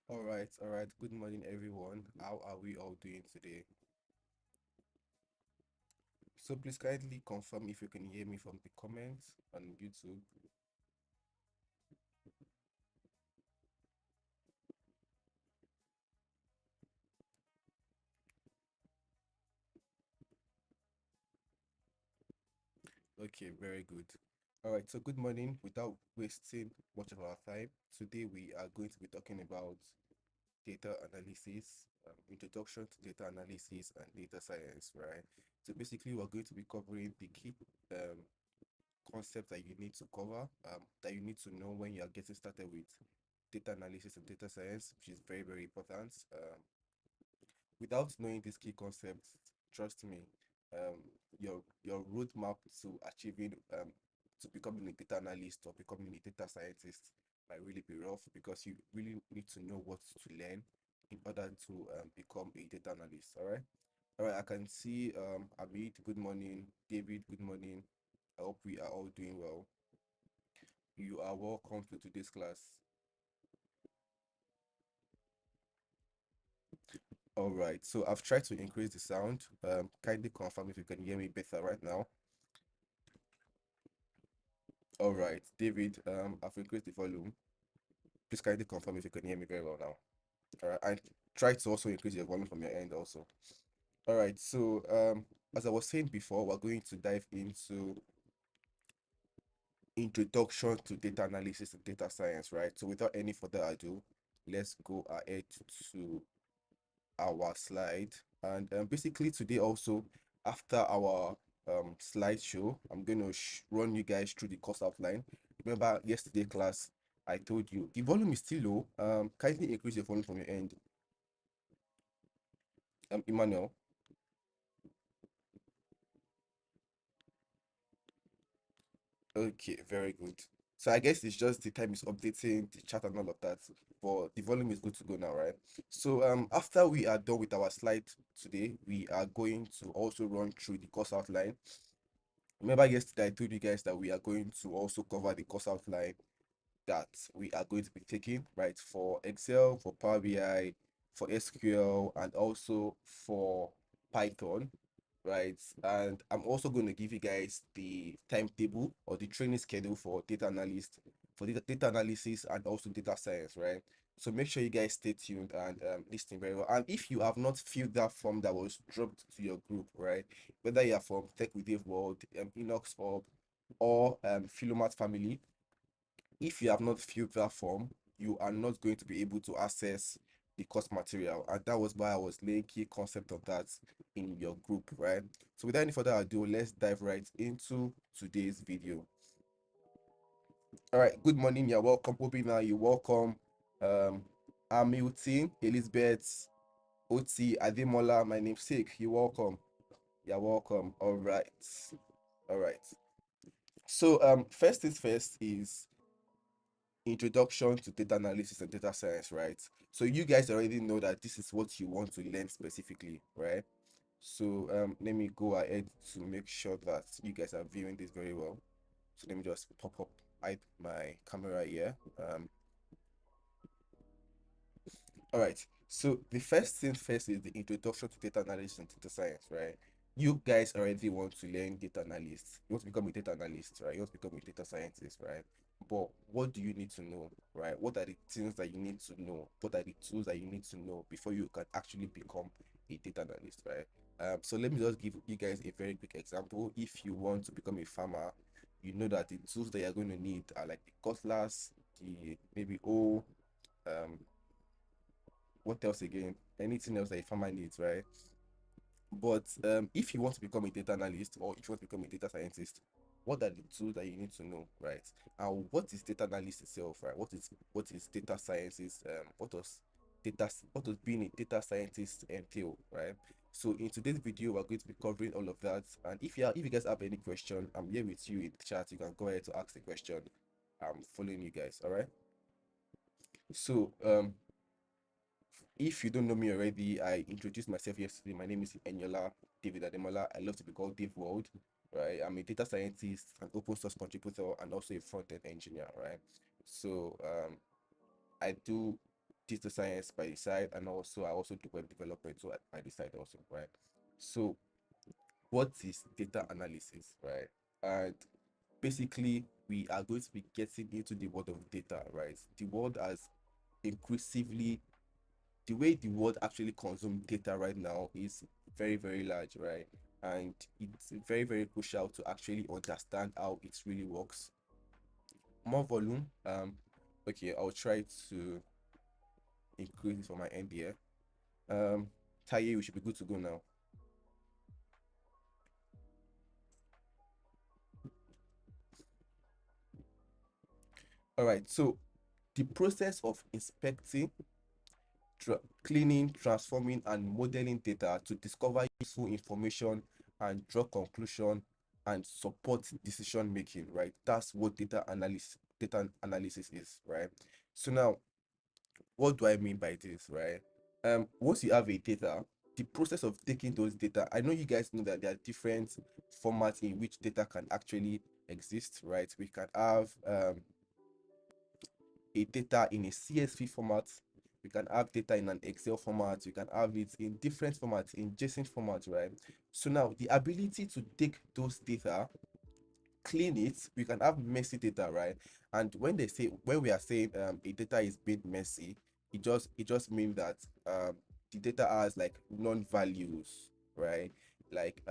All right. Good morning, everyone. How are we all doing today? So please kindly confirm if you can hear me from the comments on YouTube. Okay, very good. All right, so good morning. Without wasting much of our time, today we are going to be talking about data analysis, introduction to data analysis and data science, right? So basically, we're going to be covering the key um, concepts that you need to cover, that you need to know when you are getting started with data analysis and data science, which is very, very important. Without knowing these key concepts, trust me, um, your roadmap to achieving to becoming a data analyst or becoming a data scientist might really be rough because you really need to know what to learn in order to become a data analyst. All right. I can see Abid, good morning. David, good morning. I hope we are all doing well. You are welcome to today's class. All right, so I've tried to increase the sound. Kindly confirm if you can hear me better right now. All right, David, I've increased the volume. Please kindly confirm if you can hear me very well now. All right, and try to also increase your volume from your end also. All right, so as I was saying before, we're going to dive into introduction to data analysis and data science, right? So without any further ado, let's go ahead to our slide. And basically today also, after our slideshow, I'm going to run you guys through the course outline. Remember yesterday class, I told you the volume is still low. Kindly increase your volume from your end. Emmanuel. Okay, very good. So I guess it's just the time is updating the chat and all of that, but the volume is good to go now, right? So after we are done with our slide today, we are going to also run through the course outline. Remember yesterday I told you guys that we are going to also cover the course outline that we are going to be taking, right? For Excel, for Power BI, for SQL, and also for Python, right? And I'm also going to give you guys the timetable or the training schedule for data analyst, for data analysis and also data science, right? So make sure you guys stay tuned and listen very well. And if you have not filled that form that was dropped to your group, right? Whether you are from Tech with Daveworld, Inox Hub, or Philomat family, if you have not filled that form, you are not going to be able to access the course material. And that was why I was laying key concept of that in your group, right? So without any further ado, let's dive right into today's video. All right, good morning. You're welcome, Obina. You're welcome. Um, Hamilton, Elizabeth, Oti, Ademola, my namesake. You're welcome. You're welcome. All right. All right. So first things first is introduction to data analysis and data science, right? So you guys already know that this is what you want to learn specifically, right? So let me go ahead to make sure that you guys are viewing this very well. So let me just pop up hide my camera here. All right. So the first thing first is the introduction to data analysis and data science, right? You guys already want to learn data analyst. You want to become a data analyst, right? You want to become a data scientist, right? But what do you need to know, right? What are the things that you need to know? What are the tools that you need to know before you can actually become a data analyst, right? So let me just give you guys a very quick example. If you want to become a farmer, you know that the tools that you're going to need are like the cutlass, the maybe um, what else again? Anything else that a farmer needs, right? But if you want to become a data analyst or if you want to become a data scientist, what are the tools that you need to know, right? And what is data analyst itself, right? What is data sciences? What does being a data scientist entail, right? So in today's video, we're going to be covering all of that. And if you guys have any question, I'm here with you in the chat. You can go ahead to ask the question. I'm following you guys, all right? So if you don't know me already, I introduced myself yesterday. My name is Enyola David Ademola. I love to be called Daveworld, right? I'm a data scientist, an open source contributor, and also a front-end engineer, right? So I do. data science by the side, and also I also do web development so by the side also, right? So what is data analysis, right? And basically we are going to be getting into the world of data, right? The world has increasingly the way the world actually consumes data right now is very, very large, right? And it's very, very crucial to actually understand how it really works. More volume. Okay, I'll try to increase it for my end here. Taye, we should be good to go now. All right, so the process of inspecting, cleaning, transforming, and modeling data to discover useful information and draw conclusion and support decision making, right? That's what data analysis is, right? So now, what do I mean by this, right? Once you have a data, the process of taking those data, I know you guys know that there are different formats in which data can actually exist, right? We can have a data in a CSV format. We can have data in an Excel format. We can have it in different formats, in JSON format, right? So now the ability to take those data, clean it, we can have messy data, right? And when we are saying a data is being messy, it just means that the data has like non-values, right? Like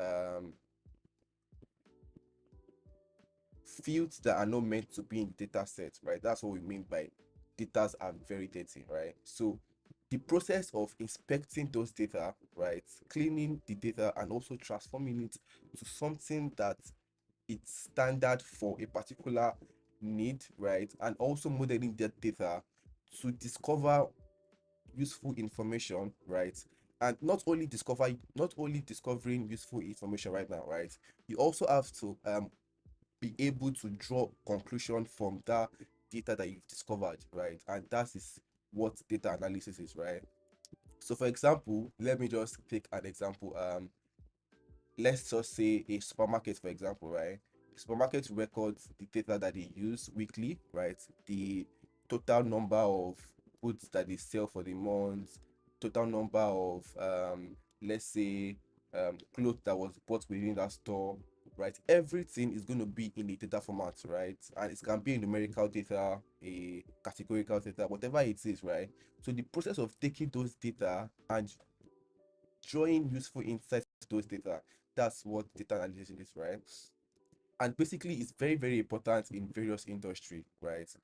fields that are not meant to be in data sets, right? That's what we mean by data are very dirty, right? So the process of inspecting those data, right, cleaning the data and also transforming it to something that it's standard for a particular need, right, and also modeling that data to discover useful information, right, and not only discovering useful information right now, right, you also have to be able to draw conclusion from that data that you've discovered, right? And that is what data analysis is, right? So for example, let me just take an example. Let's just say a supermarket, for example, right? Supermarket records the data that they use weekly, right? The total number of goods that they sell for the month, total number of let's say clothes that was bought within that store, right? Everything is going to be in the data format, right? And it can be a numerical data, a categorical data, whatever it is, right? So the process of taking those data and drawing useful insights to those data, that's what data analysis is, right? And basically it's very, very important in various industry, right?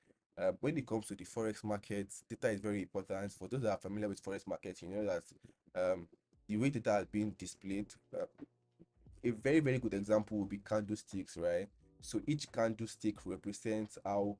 When it comes to the forex market, data is very important. For those that are familiar with forex market, you know that the way data is being displayed, a very, very good example would be candlesticks, right? So each candlestick represents um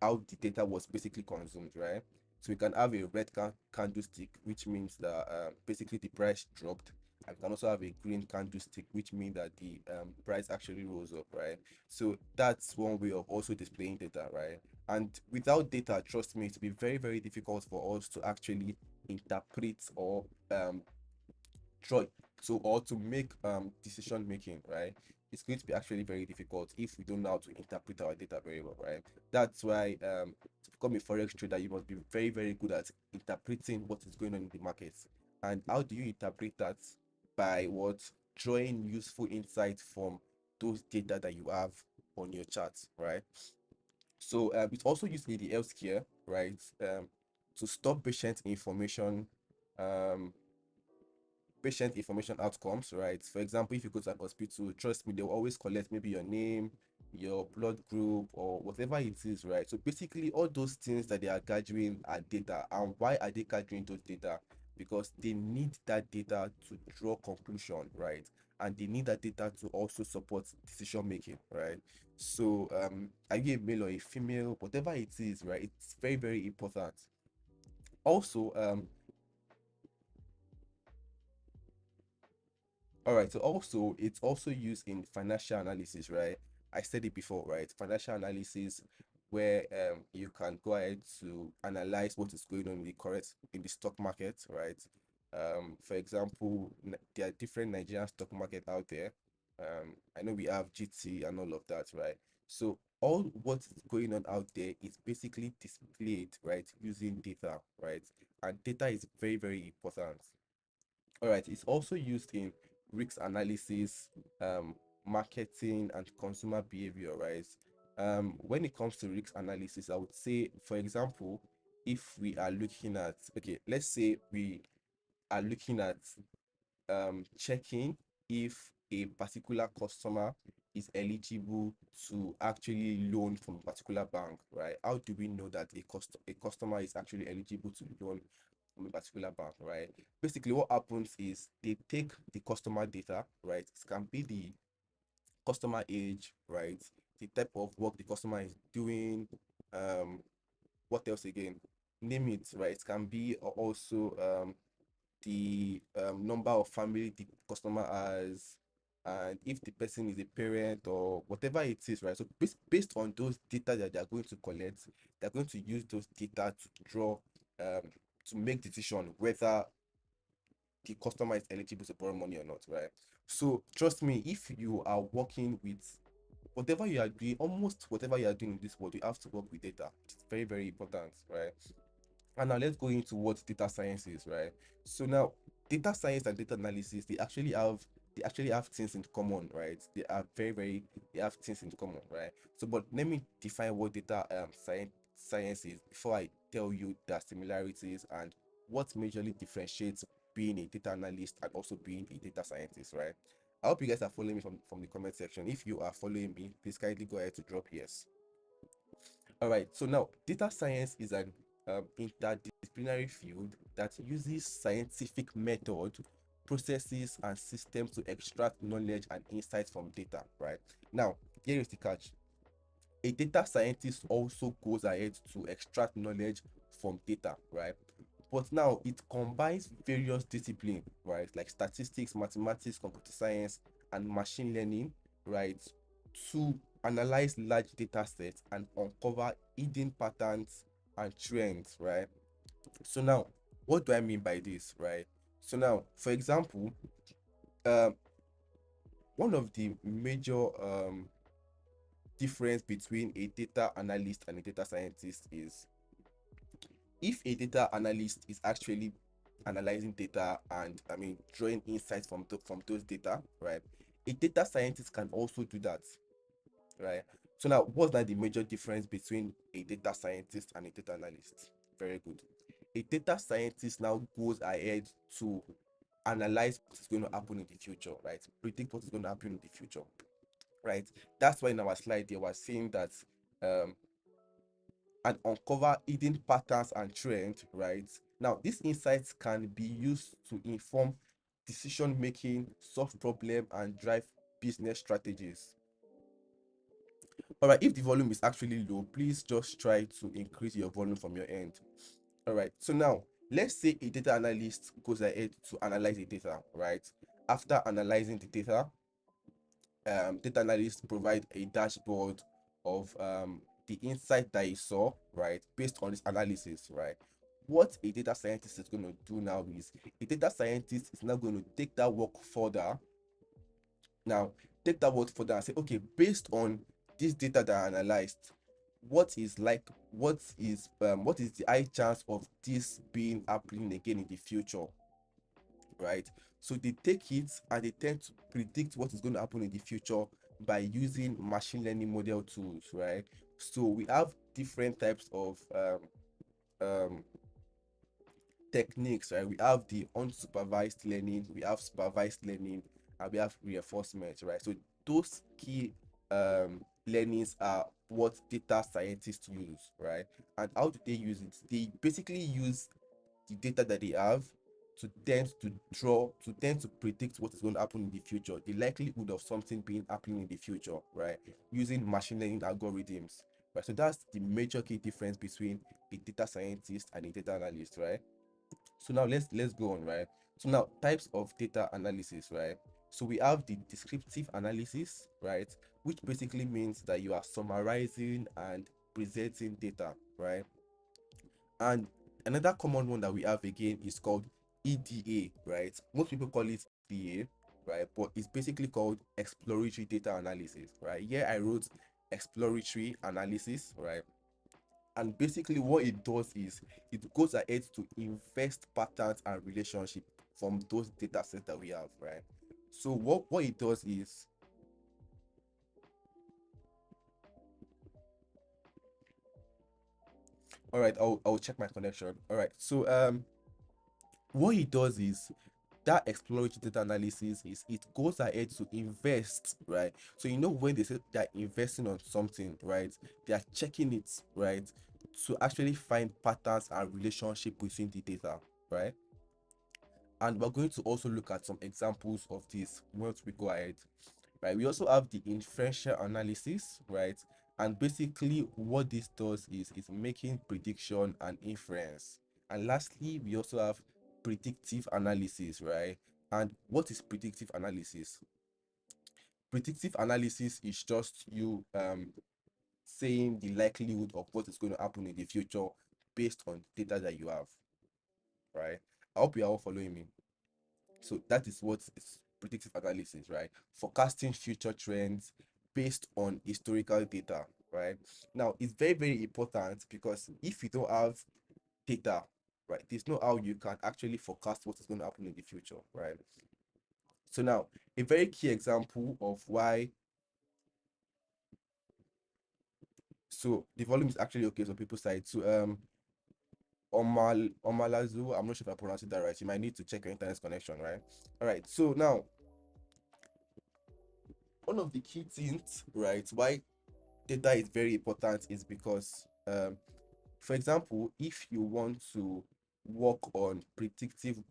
how the data was basically consumed, right? So we can have a red candlestick, which means that basically the price dropped. And we can also have a green candlestick, which means that the price actually rose up, right? So that's one way of also displaying data, right? And without data, trust me, it'll be very, very difficult for us to actually interpret or draw or to make decision making, right? It's going to be actually very difficult if we don't know how to interpret our data very well, right? That's why to become a forex trader, you must be very, very good at interpreting what is going on in the market. And how do you interpret that? By what? Drawing useful insights from those data that you have on your charts, right? So it's also used in the healthcare, right? To stop um patient information outcomes, right? For example, if you go to an hospital, trust me, they'll always collect maybe your name, your blood group, or whatever it is, right? So basically, all those things that they are gathering are data. And why are they gathering those data? Because they need that data to draw conclusion, right? And they need that data to also support decision making, right? So are you a male or a female, whatever it is, right? It's very, very important. Also, all right, so also it's also used in financial analysis, right? I said it before, right? Financial analysis where you can go ahead to analyze what is going on in the correct in the stock market, right? For example, there are different Nigerian stock market out there. I know we have GT and all of that, right? So all what is going on out there is basically displayed, right, using data, right? And data is very, very important. All right, it's also used in risk analysis, marketing, and consumer behavior, right? When it comes to risk analysis, I would say, for example, if we are looking at, okay, let's say we are looking at checking if a particular customer is eligible to actually loan from a particular bank, right? How do we know that a customer is actually eligible to loan from a particular bank, right? Basically, what happens is they take the customer data, right? It can be the customer age, right? The type of work the customer is doing, um, what else again? Name it, right? It can be also the number of family the customer has, and if the person is a parent or whatever it is, right? So based on those data that they are going to collect, they're going to use those data to draw, um, to make decision whether the customer is eligible to borrow money or not, right? So trust me, if you are working with whatever you are doing, almost whatever you are doing in this world, you have to work with data. It's very, very important, right? And now let's go into what data science is, right? So now data science and data analysis, they actually have things in common, right? They are very, very they have things in common, right? So but let me define what data science is before I tell you their similarities and what majorly differentiates being a data analyst and also being a data scientist, right? I hope you guys are following me from the comment section. If you are following me, please kindly go ahead to drop yes. All right, so now data science is an interdisciplinary field that uses scientific method, processes, and systems to extract knowledge and insights from data, right? Now, here is the catch. A data scientist also goes ahead to extract knowledge from data, right? But now it combines various disciplines, right? Like statistics, mathematics, computer science, and machine learning, right? To analyze large data sets and uncover hidden patterns and trends, right? So now, what do I mean by this, right? So now, for example, um, one of the major difference between a data analyst and a data scientist is if a data analyst is actually analyzing data and drawing insights from those data, right? A data scientist can also do that, right? So now, what's that the major difference between a data scientist and a data analyst? Very good. A data scientist now goes ahead to analyze what is going to happen in the future, right? Predict what is going to happen in the future, right? That's why in our slide they were saying that um and uncover hidden patterns and trends, right? Now, these insights can be used to inform decision making, solve problem, and drive business strategies. All right, if the volume is actually low, please just try to increase your volume from your end. All right, so now let's say a data analyst goes ahead to analyze the data, right? After analyzing the data, data analysts provide a dashboard of the insight that he saw, right, based on his analysis, right? What a data scientist is going to do now is a data scientist is now going to take that work further. Now, take that work further and say, okay, based on this data that I analyzed, what is the high chance of this being happening again in the future, right? So they take it and they tend to predict what is going to happen in the future by using machine learning model tools, right? So we have different types of um, techniques, right? We have the unsupervised learning, we have supervised learning, and we have reinforcement, right? So those key learnings are what data scientists use, right? And how do they use it? They basically use the data that they have to tend to predict what is going to happen in the future, the likelihood of something being happening in the future, right? Using machine learning algorithms, right? So that's the major key difference between a data scientist and a data analyst, right? So now let's go on, right? So now types of data analysis, right? So we have the descriptive analysis, right? Which basically means that you are summarizing and presenting data, right? And another common one that we have again is called EDA, right? Most people call it EDA, right? But it's basically called exploratory data analysis, right? Here I wrote exploratory analysis, right? And basically what it does is it goes ahead to invest patterns and relationship from those data sets that we have, right? So what it does is, all right, I'll check my connection. All right, so what it does is that exploratory data analysis is it goes ahead to invest, right? So when they say they're investing on something, right, they are checking it, right, to actually find patterns and relationship within the data, right? And we're going to also look at some examples of this once we go ahead, right? We also have the inferential analysis, right? And basically what this does is making prediction and inference. And lastly, we also have predictive analysis, right? And what is predictive analysis? Predictive analysis is just you saying the likelihood of what is going to happen in the future based on data that you have, right? I hope you are all following me. So that is what is predictive analysis, right? Forecasting future trends based on historical data, right? Now, it's very, very important because if you don't have data, right, there's no how you can actually forecast what is going to happen in the future, right? So now, a very key example of why, so the volume is actually okay on people's side. So Omalazu, I'm not sure if I pronounced that right. You might need to check your internet connection, right? All right. So now, one of the key things, right, why data is very important is because, for example, if you want to work on predicting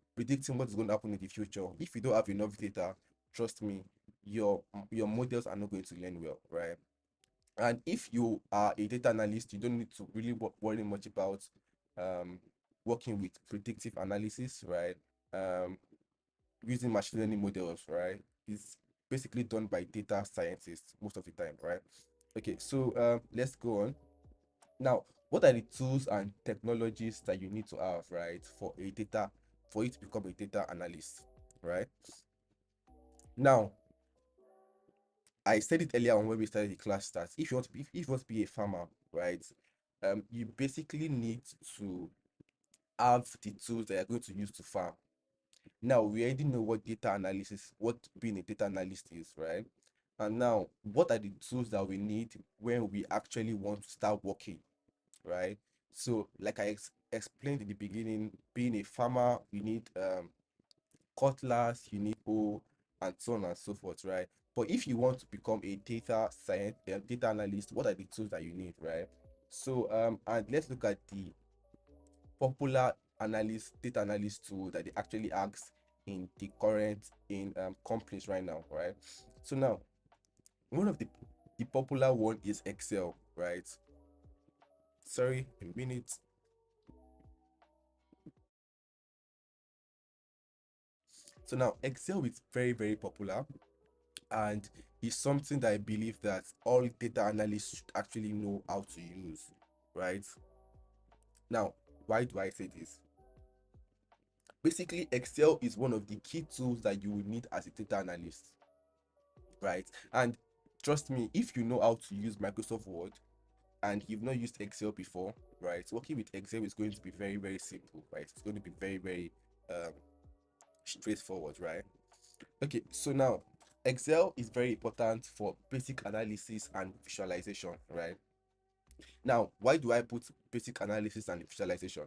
what is going to happen in the future, if you don't have enough data, trust me, your models are not going to learn well, right? And if you are a data analyst, you don't need to really worry much about um, working with predictive analysis, right? Um, Using machine learning models, right? Is basically done by data scientists most of the time, right? Okay, so let's go on. Now, what are the tools and technologies that you need to have, right, for you to become a data analyst, right? Now, I said it earlier on when we started the class that if you want to be a farmer, right, you basically need to have the tools that you're going to use to farm. Now, we already know what being a data analyst is, right? And now, what are the tools that we need when we actually want to start working, right? So, like I explained in the beginning, being a farmer, you need cutlass, you need hoe, and so on and so forth, right? But if you want to become a data analyst, what are the tools that you need, right? So, and let's look at the popular data analyst tool that they actually ask in the current in companies right now, right? So now, one of the popular one is Excel, right? Sorry, a minute. So now, Excel is very, very popular, and it's something that I believe that all data analysts should actually know how to use, right? Now, why do I say this? Basically, Excel is one of the key tools that you will need as a data analyst, right? And trust me, if you know how to use Microsoft Word and you've not used Excel before, right, working with Excel is going to be very, very simple, right? It's going to be very, very um, straightforward, right? Okay, so now Excel is very important for basic analysis and visualization, right? Now, why do I put basic analysis and visualization?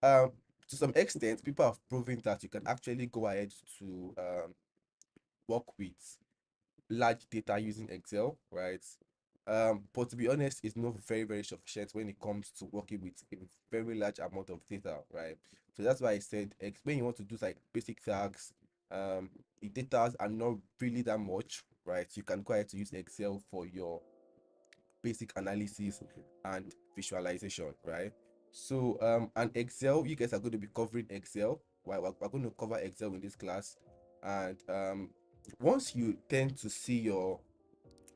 Um, to some extent, people have proven that you can actually go ahead to work with large data using Excel, right? But to be honest, it's not very, very sufficient when it comes to working with a very large amount of data, right? So that's why I said when you want to do like basic tags, the data are not really that much, right? You can go ahead to use Excel for your basic analysis and visualization, right? So and Excel, you guys are going to be covering Excel. We're going to cover Excel in this class, and once you tend to see your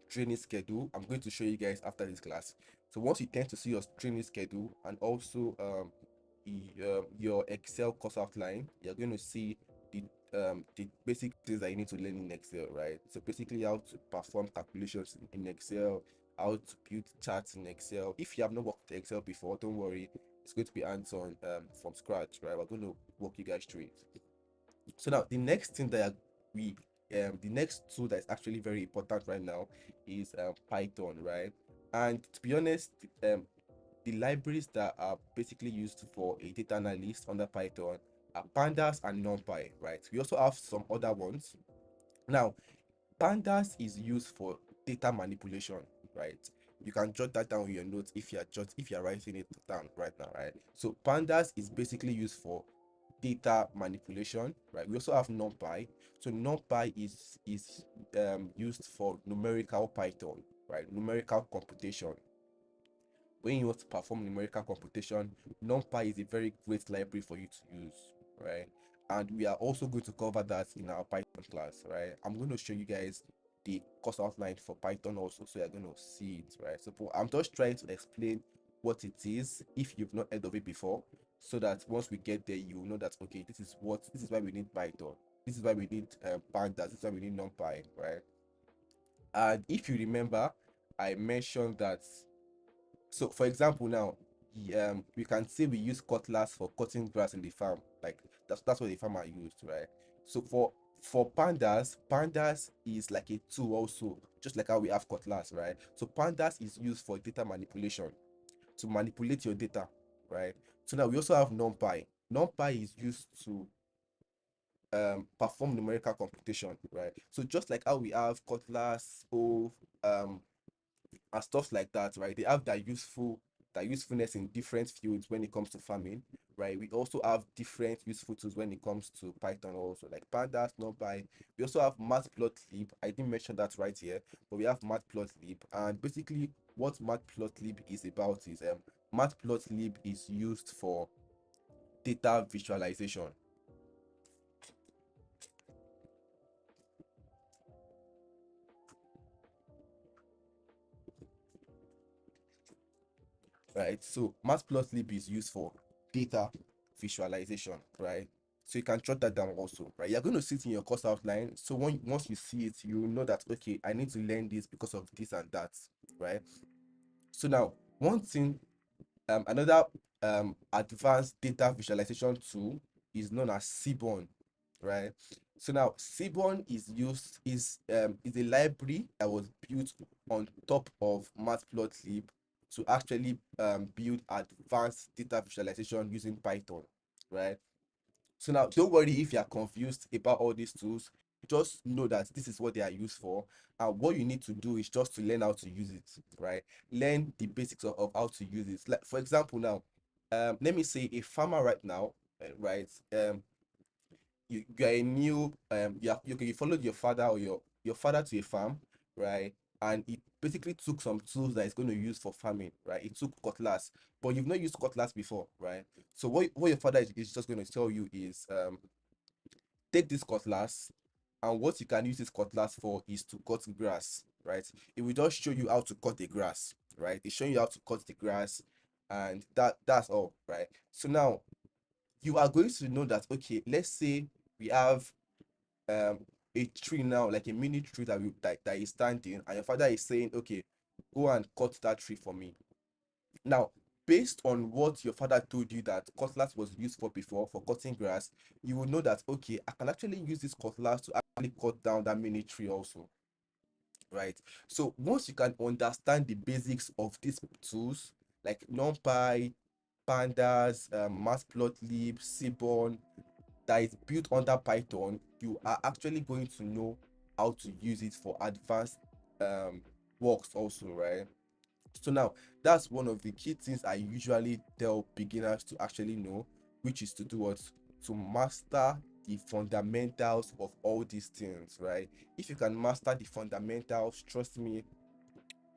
training schedule, I'm going to show you guys after this class. So once you tend to see your training schedule and also your Excel course outline, you're going to see the basic things that you need to learn in Excel, right? So basically how to perform calculations in Excel, how to build charts in Excel. If you have not worked with Excel before, don't worry, it's going to be hands-on from scratch, right? We're going to walk you guys through it. So now the next thing that we the next tool that is actually very important right now is Python, right? And to be honest, um, the libraries that are basically used for a data analyst under Python are Pandas and NumPy, right? We also have some other ones. Now, Pandas is used for data manipulation, right? You can jot that down in your notes if you're writing it down right now, right? So Pandas is basically used for data manipulation, right? We also have NumPy. So NumPy is used for numerical Python, right? Numerical computation. When you want to perform numerical computation, NumPy is a very great library for you to use, right? And we are also going to cover that in our Python class, right? I'm going to show you guys the course outline for Python also, so you're going to see it, right? So I'm just trying to explain what it is if you've not heard of it before, so that once we get there, you will know that okay, this is why we need Python, this is why we need Pandas, this is why we need NumPy, right? And if you remember, I mentioned that, so for example now, we can say we use cutlass for cutting grass in the farm. Like that's what the farmer used, right? So for pandas is like a tool also, just like how we have cutlass, right? So pandas is used for data manipulation, to manipulate your data, right? So now we also have numpy. Numpy is used to perform numerical computation, right? So just like how we have cutlass, um and stuff like that, right? They have their usefulness in different fields when it comes to farming, right? We also have different useful tools when it comes to Python also, like Pandas, NumPy. We also have Matplotlib. I didn't mention that right here, but we have Matplotlib. And basically, what Matplotlib is about is Matplotlib is used for data visualization, right? So Matplotlib is used for data visualization, right? So you can jot that down also, right? You're going to see it in your course outline. So once you see it, you know that okay, I need to learn this because of this and that, right? So now one thing, another advanced data visualization tool is known as Seaborn, right? So now Seaborn is a library that was built on top of Matplotlib to actually build advanced data visualization using Python, right? So now don't worry if you are confused about all these tools. Just know that this is what they are used for, and what you need to do is just to learn how to use it, right? Learn the basics of how to use it. Like for example now, let me say a farmer right now, right? You are a new you followed your father or your father to a farm, right? And it basically took some tools that it's going to use for farming, right? It took cutlass, but you've not used cutlass before, right? So what your father is just going to tell you is take this cutlass, and what you can use this cutlass for is to cut grass, right? It will just show you how to cut the grass, right? It's showing you how to cut the grass, and that's all, right? So now you are going to know that okay, let's say we have um a tree now, like a mini tree that is standing, and your father is saying okay, go and cut that tree for me. Now, based on what your father told you that cutlass was used for before for cutting grass, you will know that okay, I can actually use this cutlass to actually cut down that mini tree also, right? So once you can understand the basics of these tools like NumPy, Pandas, Matplotlib, Seaborn, that is built under Python, you are actually going to know how to use it for advanced um, works also, right? So now that's one of the key things I usually tell beginners to actually know, which is to do what? To master the fundamentals of all these things, right? If you can master the fundamentals, trust me,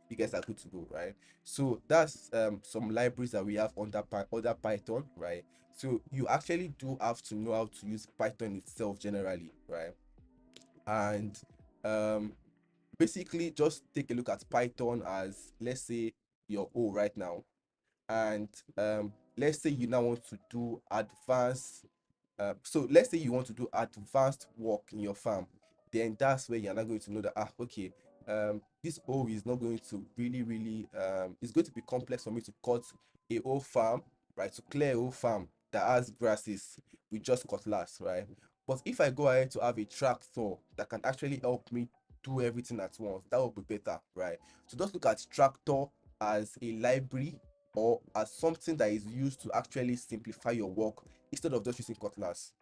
you guys are good to go, right? So that's some libraries that we have under Python, right? So you actually do have to know how to use Python itself generally, right? And um basically just take a look at Python as, let's say, your O right now, and let's say you now want to do advanced so let's say you want to do advanced work in your farm, then that's where you're not going to know that okay, this O is not going to really it's going to be complex for me to cut a whole farm, right? To clear a whole farm that has grasses with just cutlass, right? But if I go ahead to have a tractor that can actually help me do everything at once, that would be better, right? So just look at tractor as a library or as something that is used to actually simplify your work instead of just using cutlass.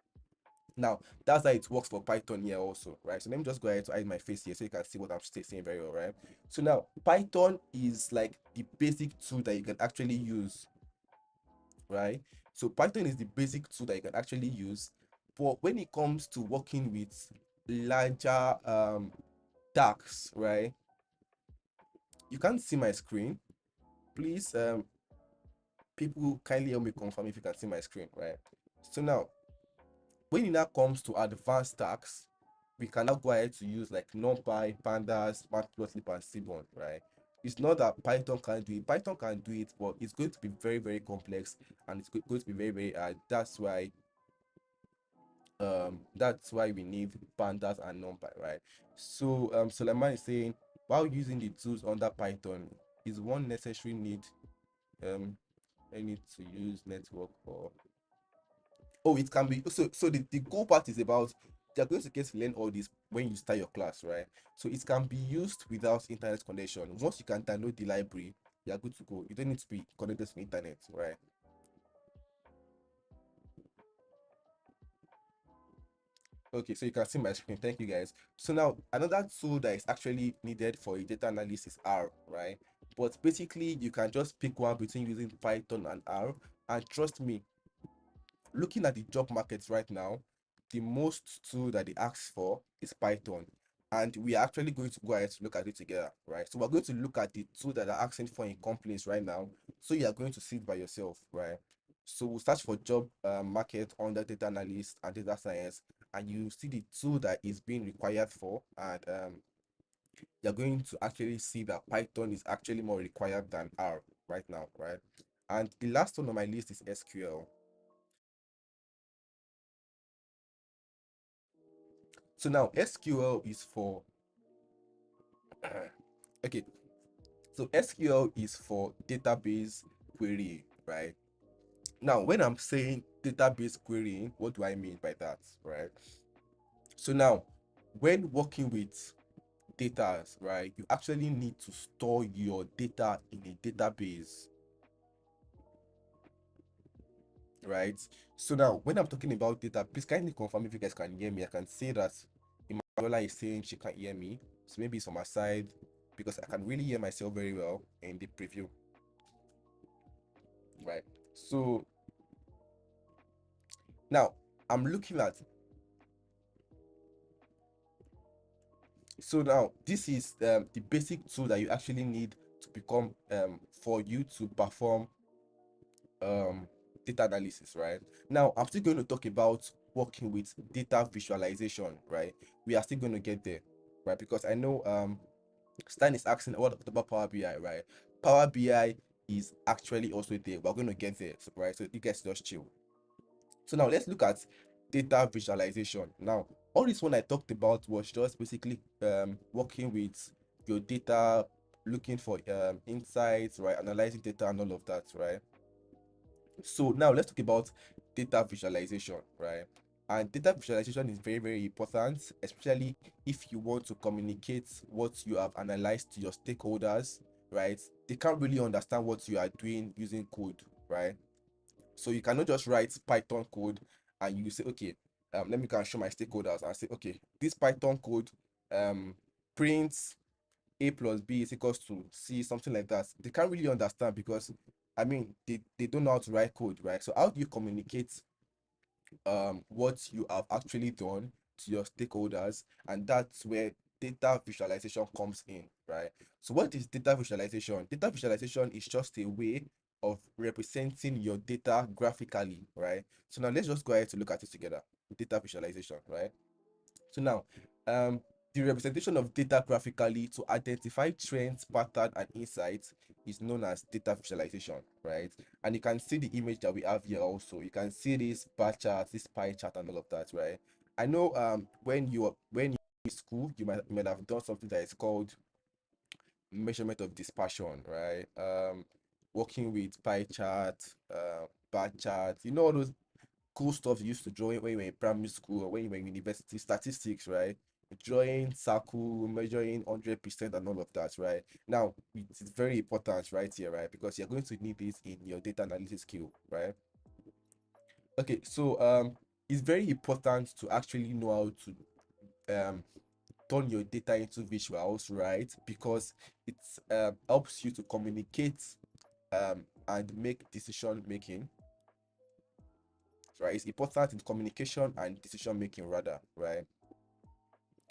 Now, that's how it works for Python here also, right? So let me just go ahead to hide my face here so you can see what I'm saying very well, right? So now, Python is like the basic tool that you can actually use, right? So Python is the basic tool that you can actually use. But when it comes to working with larger tasks, right? You can't see my screen. Please, people kindly help me confirm if you can see my screen, right? So now, when it now comes to advanced tasks, we can now go ahead to use like NumPy, Pandas, Matplotlib, and Seaborn, right? It's not that Python can't do it. Python can do it, but it's going to be very complex and it's going to be very hard. That's why we need Pandas and NumPy, right? So Suleiman is saying while using the tools under Python, is one necessary need um I need to use network or oh, it can be so the cool part is about they're going to get to learn all this when you start your class, right? So it can be used without internet connection. Once you can download the library, you're good to go. You don't need to be connected to the internet, right? Okay, so you can see my screen. Thank you guys. So now another tool that is actually needed for a data analysis is R, right? But basically you can just pick one between using Python and R, and trust me, looking at the job markets right now, the most tool that they ask for is Python. And we are actually going to go ahead to look at it together, right? So we're going to look at the tool that are asking for in companies right now. So you are going to see it by yourself, right? So we'll search for job market under data analyst and data science, and you see the tool that is being required for, and you're going to actually see that Python is actually more required than R right now, right? And the last one on my list is SQL. So now SQL is for okay. So SQL is for database query, right? Now, when I'm saying database querying, what do I mean by that, right? So now, when working with data, right, you actually need to store your data in a database, right? So now, when I'm talking about data, please kindly confirm if you guys can hear me. I can say that Emanuela is saying she can't hear me, so maybe it's on my side because I can really hear myself very well in the preview, right? So now I'm looking at so now this is the basic tool that you actually need to become for you to perform um data analysis, right? Now I'm still going to talk about working with data visualization, right? We are still going to get there, right? Because I know Stan is asking what about Power BI, right? Power BI is actually also there. We're going to get there, right? So you guys just chill. So now let's look at data visualization. Now, all this one I talked about was just basically working with your data, looking for insights, right? Analyzing data and all of that, right? So now let's talk about data visualization, right? And data visualization is very important, especially if you want to communicate what you have analyzed to your stakeholders, right? They can't really understand what you are doing using code, right? So you cannot just write Python code and you say, okay, let me go and show my stakeholders and say, okay, this Python code prints A plus B is equals to C, something like that. They can't really understand because I mean they don't know how to write code, right? So how do you communicate what you have actually done to your stakeholders? And that's where data visualization comes in, right? So what is data visualization? Data visualization is just a way of representing your data graphically, right? So now let's just go ahead to look at it together. Data visualization, right? So now, the representation of data graphically to identify trends, pattern, and insights is known as data visualization, right? And you can see the image that we have here also. You can see this bar chart, this pie chart, and all of that, right? I know when you in school, you might have done something that is called measurement of dispersion, right? Working with pie chart, bar chart, all those cool stuff you used to draw when you were in primary school or when you were in university, statistics, right? Drawing circle, measuring 100% and all of that, right? Now, it's very important right here, right? Because you're going to need this in your data analysis skill, right? Okay, so it's very important to actually know how to turn your data into visuals, right? Because it helps you to communicate and make decision making, right? It's important in communication and decision making, rather, right?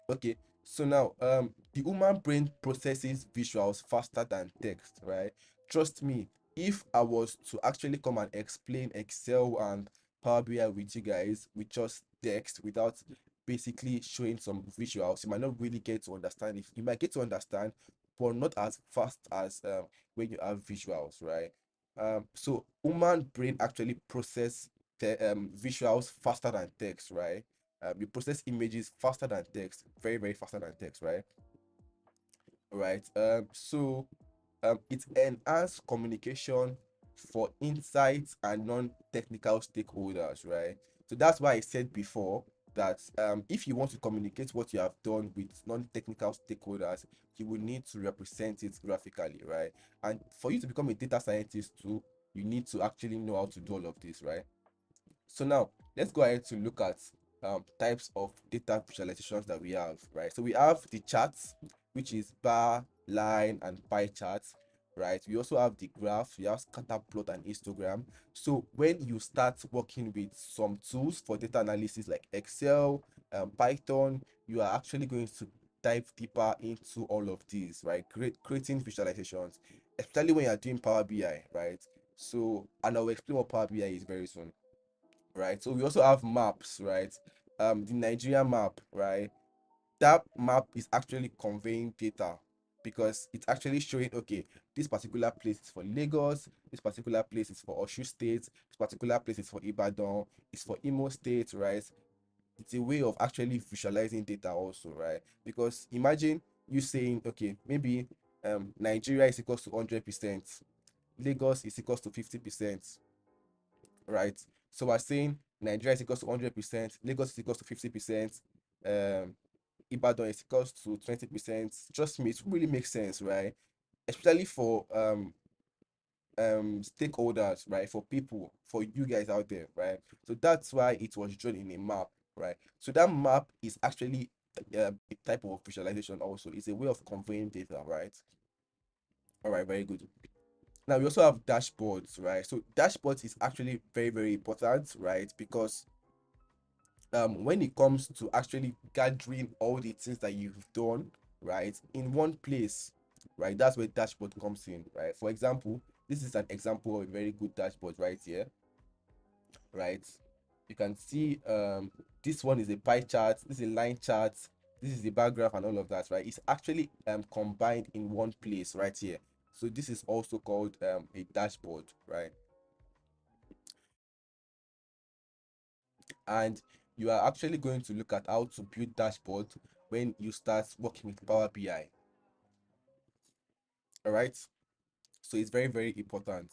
Okay, so now the human brain processes visuals faster than text, right? Trust me, if I was to actually come and explain Excel and Power BI with you guys with just text without basically showing some visuals, you might not really get to understand. If you might get to understand, but not as fast as when you have visuals, right? So human brain actually process the visuals faster than text, right? You process images faster than text, very, very faster than text, right? Right. So it enhances communication for insights and non-technical stakeholders, right? So that's why I said before that if you want to communicate what you have done with non-technical stakeholders, you will need to represent it graphically, right? And for you to become a data scientist too, you need to actually know how to do all of this, right? So now let's go ahead to look at types of data visualizations that we have, right? So we have the charts, which is bar, line, and pie charts, right? We also have the graphs, we have scatter plot and histogram. So when you start working with some tools for data analysis like Excel, Python, you are actually going to dive deeper into all of these, right? Creating visualizations, especially when you're doing Power BI, right? So, and I'll explain what Power BI is very soon, right? So we also have maps, right? The Nigeria map, right? That map is actually conveying data because it's actually showing, okay, this particular place is for Lagos, this particular place is for Osun State, this particular place is for Ibadan, it's for Imo State, right? It's a way of actually visualizing data also, right? Because imagine you saying, okay, maybe Nigeria is equals to 100%, Lagos is equals to 50%, right? So we're saying Nigeria is equals to 100%, Lagos is equals to 50%, um, Ibadan is equals to 20%. Trust me, it really makes sense, right? Especially for stakeholders, right? For people, for you guys out there, right? So that's why it was drawn in a map, right? So that map is actually a type of visualization also. It's a way of conveying data, right? All right, very good. Now we also have dashboards, right? So dashboards is actually very, very important, right? Because when it comes to actually gathering all the things that you've done, right, in one place, right, that's where dashboard comes in, right? For example, this is an example of a very good dashboard right here, right? You can see this one is a pie chart, this is a line chart, this is the bar graph and all of that, right? It's actually combined in one place right here. So this is also called a dashboard, right? And you are actually going to look at how to build dashboard when you start working with Power BI. All right, so it's very, very important.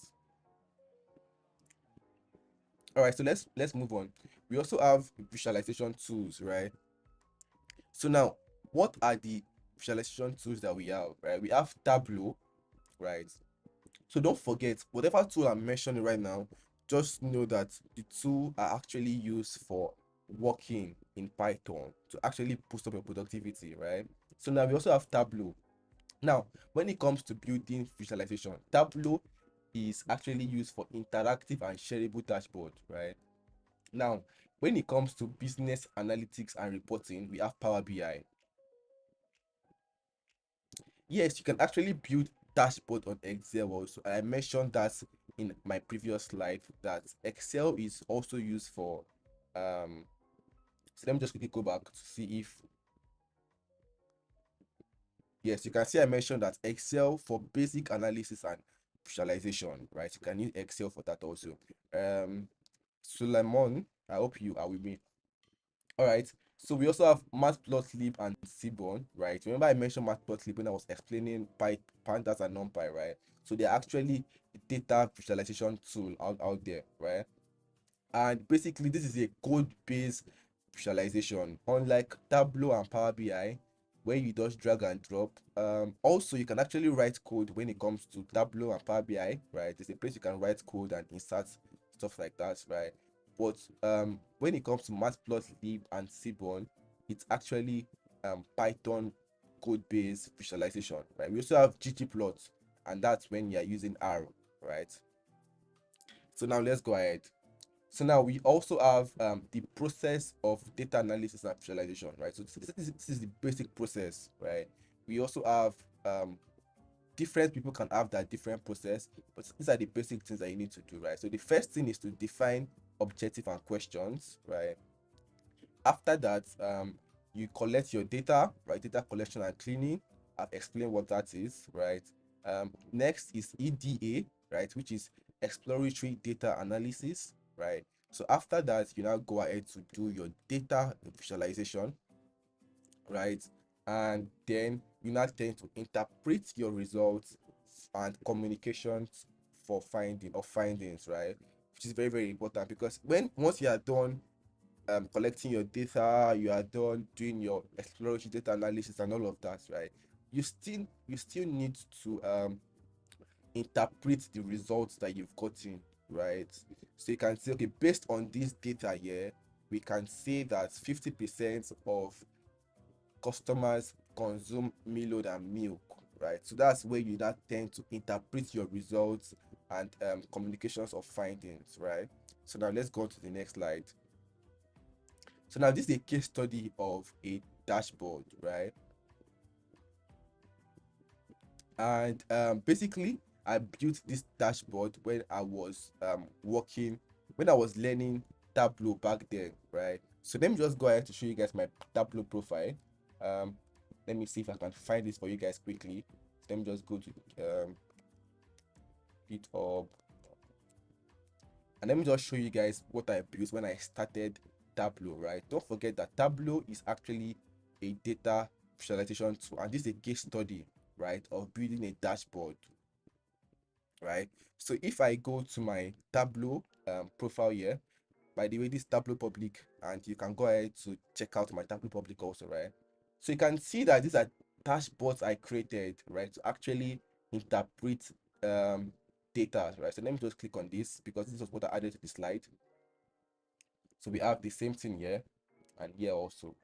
All right, so let's move on. We also have visualization tools, right? So now, what are the visualization tools that we have, right? We have Tableau, right? So don't forget, whatever tool I'm mentioning right now, just know that the tool are actually used for working in Python to actually boost up your productivity, right? So now we also have Tableau. Now, when it comes to building visualization, Tableau is actually used for interactive and shareable dashboard, right? Now, when it comes to business analytics and reporting, we have Power BI. Yes, you can actually build dashboard on Excel also. I mentioned that in my previous slide that Excel is also used for so let me just quickly go back to see if yes, you can see I mentioned that Excel for basic analysis and visualization, right? You can use Excel for that also. Suleiman, I hope you are with me. All right. So we also have Matplotlib and Seaborn, right? Remember I mentioned Matplotlib when I was explaining pandas and numpy, right? So they're actually data visualization tool out there, right? And basically this is a code-based visualization, unlike Tableau and Power BI, where you just drag and drop. Also you can actually write code when it comes to Tableau and Power BI, right? There's a place you can write code and insert stuff like that, right? But when it comes to matplotlib and seaborn, it's actually Python code-based visualization, right? We also have ggplot, and that's when you're using R, right? So now let's go ahead. So now we also have the process of data analysis and visualization, right? So this is the basic process, right? We also have different people can have that different process, but these are the basic things that you need to do, right? So the first thing is to define objective and questions, right? After that, you collect your data, right? Data collection and cleaning. I've explained what that is, right? Next is EDA, right? Which is exploratory data analysis, right? So after that, you now go ahead to do your data visualization, right? And then you now tend to interpret your results and communications for findings, right? Which is very, very important, because once you are done collecting your data, you are done doing your exploratory data analysis and all of that, right? You still need to interpret the results that you've gotten, right? So you can say, okay, based on this data here, we can say that 50% of customers consume Milo than milk, right? So that's where you now tend to interpret your results and communications of findings, right? So now let's go to the next slide. So now this is a case study of a dashboard, right? And basically I built this dashboard when I was when I was learning Tableau back then, right? So let me just go ahead to show you guys my Tableau profile. um Let me see if I can find this for you guys quickly. Let me just go to GitHub, and let me just show you guys what I built when I started Tableau, right? Don't forget that Tableau is actually a data visualization tool, and this is a case study, right, of building a dashboard, right? So if I go to my Tableau profile here, by the way, this Tableau public, and you can go ahead to check out my Tableau public also, right? So you can see that these are dashboards I created, right, to actually interpret data, right? So let me just click on this, because this was what I added to the slide. So we have the same thing here and here also.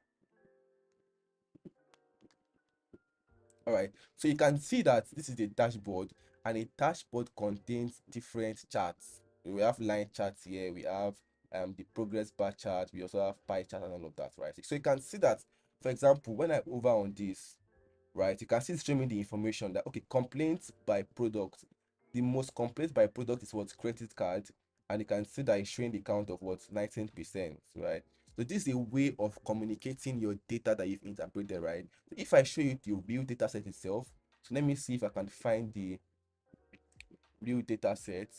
All right, so you can see that this is a dashboard, and a dashboard contains different charts. We have line charts here, we have the progress bar chart, we also have pie chart and all of that, right? So you can see that, for example, when I over on this, right, you can see it's showing me the information that, okay, complaints by product, the most complaints by product is what, credit card, and you can see that it's showing the count of what, 19%, right? So this is a way of communicating your data that you've interpreted, right? So if I show you the real data set itself, so let me see if I can find the real data set.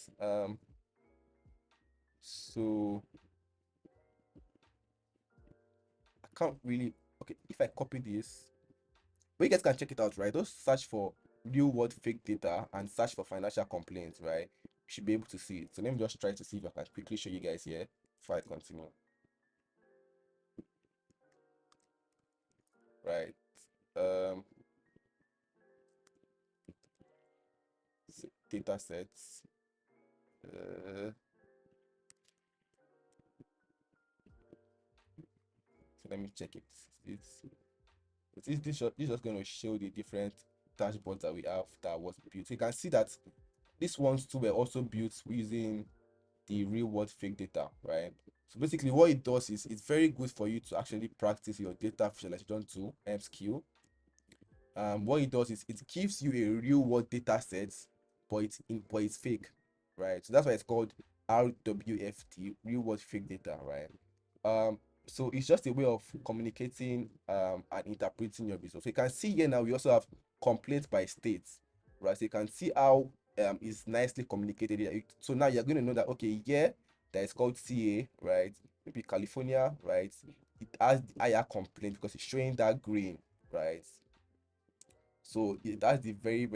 So I can't really, okay, if I copy this, but you guys can check it out, right? Just search for real world fake data and search for financial complaints, right? You should be able to see it. So let me just try to see if I can quickly show you guys here before I continue, right? Um, Data sets. So let me check it. It's this is just going to show the different dashboards that we have that was built. So you can see that these ones too were also built using the real world fake data, right? So basically what it does is it's very good for you to actually practice your data visualization tool, skill. What it does is it gives you a real world data set, but it's fake, right? So that's why it's called RWFT, real world fake data, right? So it's just a way of communicating and interpreting your results. So you can see here now we also have complaints by states, right? So you can see how it's nicely communicated here. So now you're going to know that, okay, yeah, that is called CA, right? Maybe California, right? It has the higher complaint because it's showing that green, right? So that's the very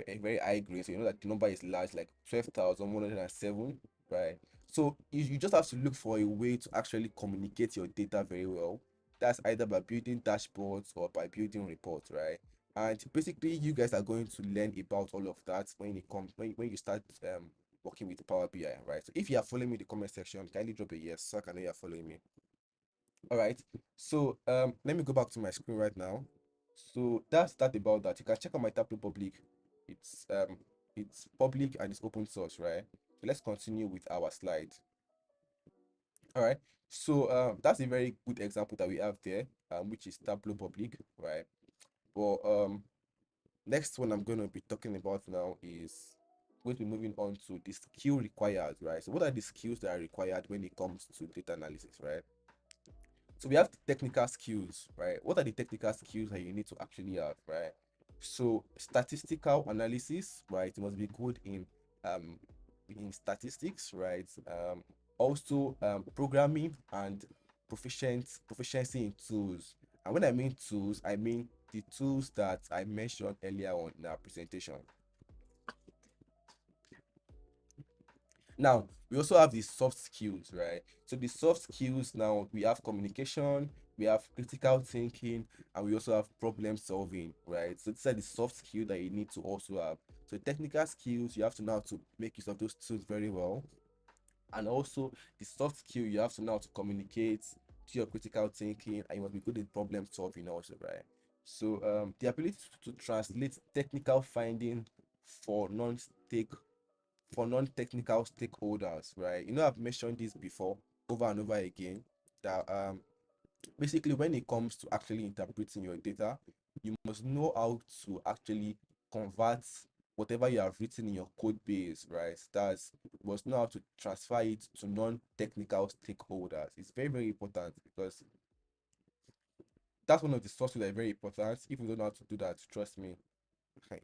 high grade. So you know that the number is large, like 12,107, right? So you just have to look for a way to actually communicate your data very well. That's either by building dashboards or by building reports, right? And basically, you guys are going to learn about all of that when it comes when you start working with Power BI, right? So if you are following me in the comment section, kindly drop a yes so I can know you're following me. All right. So let me go back to my screen right now. So that's that about that. You can check out my Tableau public. It's um it's public and it's open source, right? So let's continue with our slide. All right. So that's a very good example that we have there, which is Tableau public, right? But next one I'm going to be talking about now is going to be moving on to the skill required, right? So what are the skills that are required when it comes to data analysis, right? So we have the technical skills, right? What are the technical skills that you need to actually have, right? So statistical analysis, right? It must be good um in statistics, right? Also programming and proficiency in tools. And when I mean tools, I mean the tools that I mentioned earlier on in our presentation. Now, we also have the soft skills, right? So the soft skills now we have communication, we have critical thinking, and we also have problem solving, right? So these are the soft skills that you need to also have. So technical skills, you have to know how to make use of those tools very well. And also the soft skill, you have to know how to communicate, to your critical thinking, and you must be good at problem solving also, right? So the ability to translate technical finding for non-stake for non-technical stakeholders, right? You know, I've mentioned this before over and over again that basically when it comes to actually interpreting your data, you must know how to actually convert whatever you have written in your code base, right? That's you must know how to transfer it to non-technical stakeholders. It's very important because that's one of the sources that are very important. If you don't know how to do that, trust me,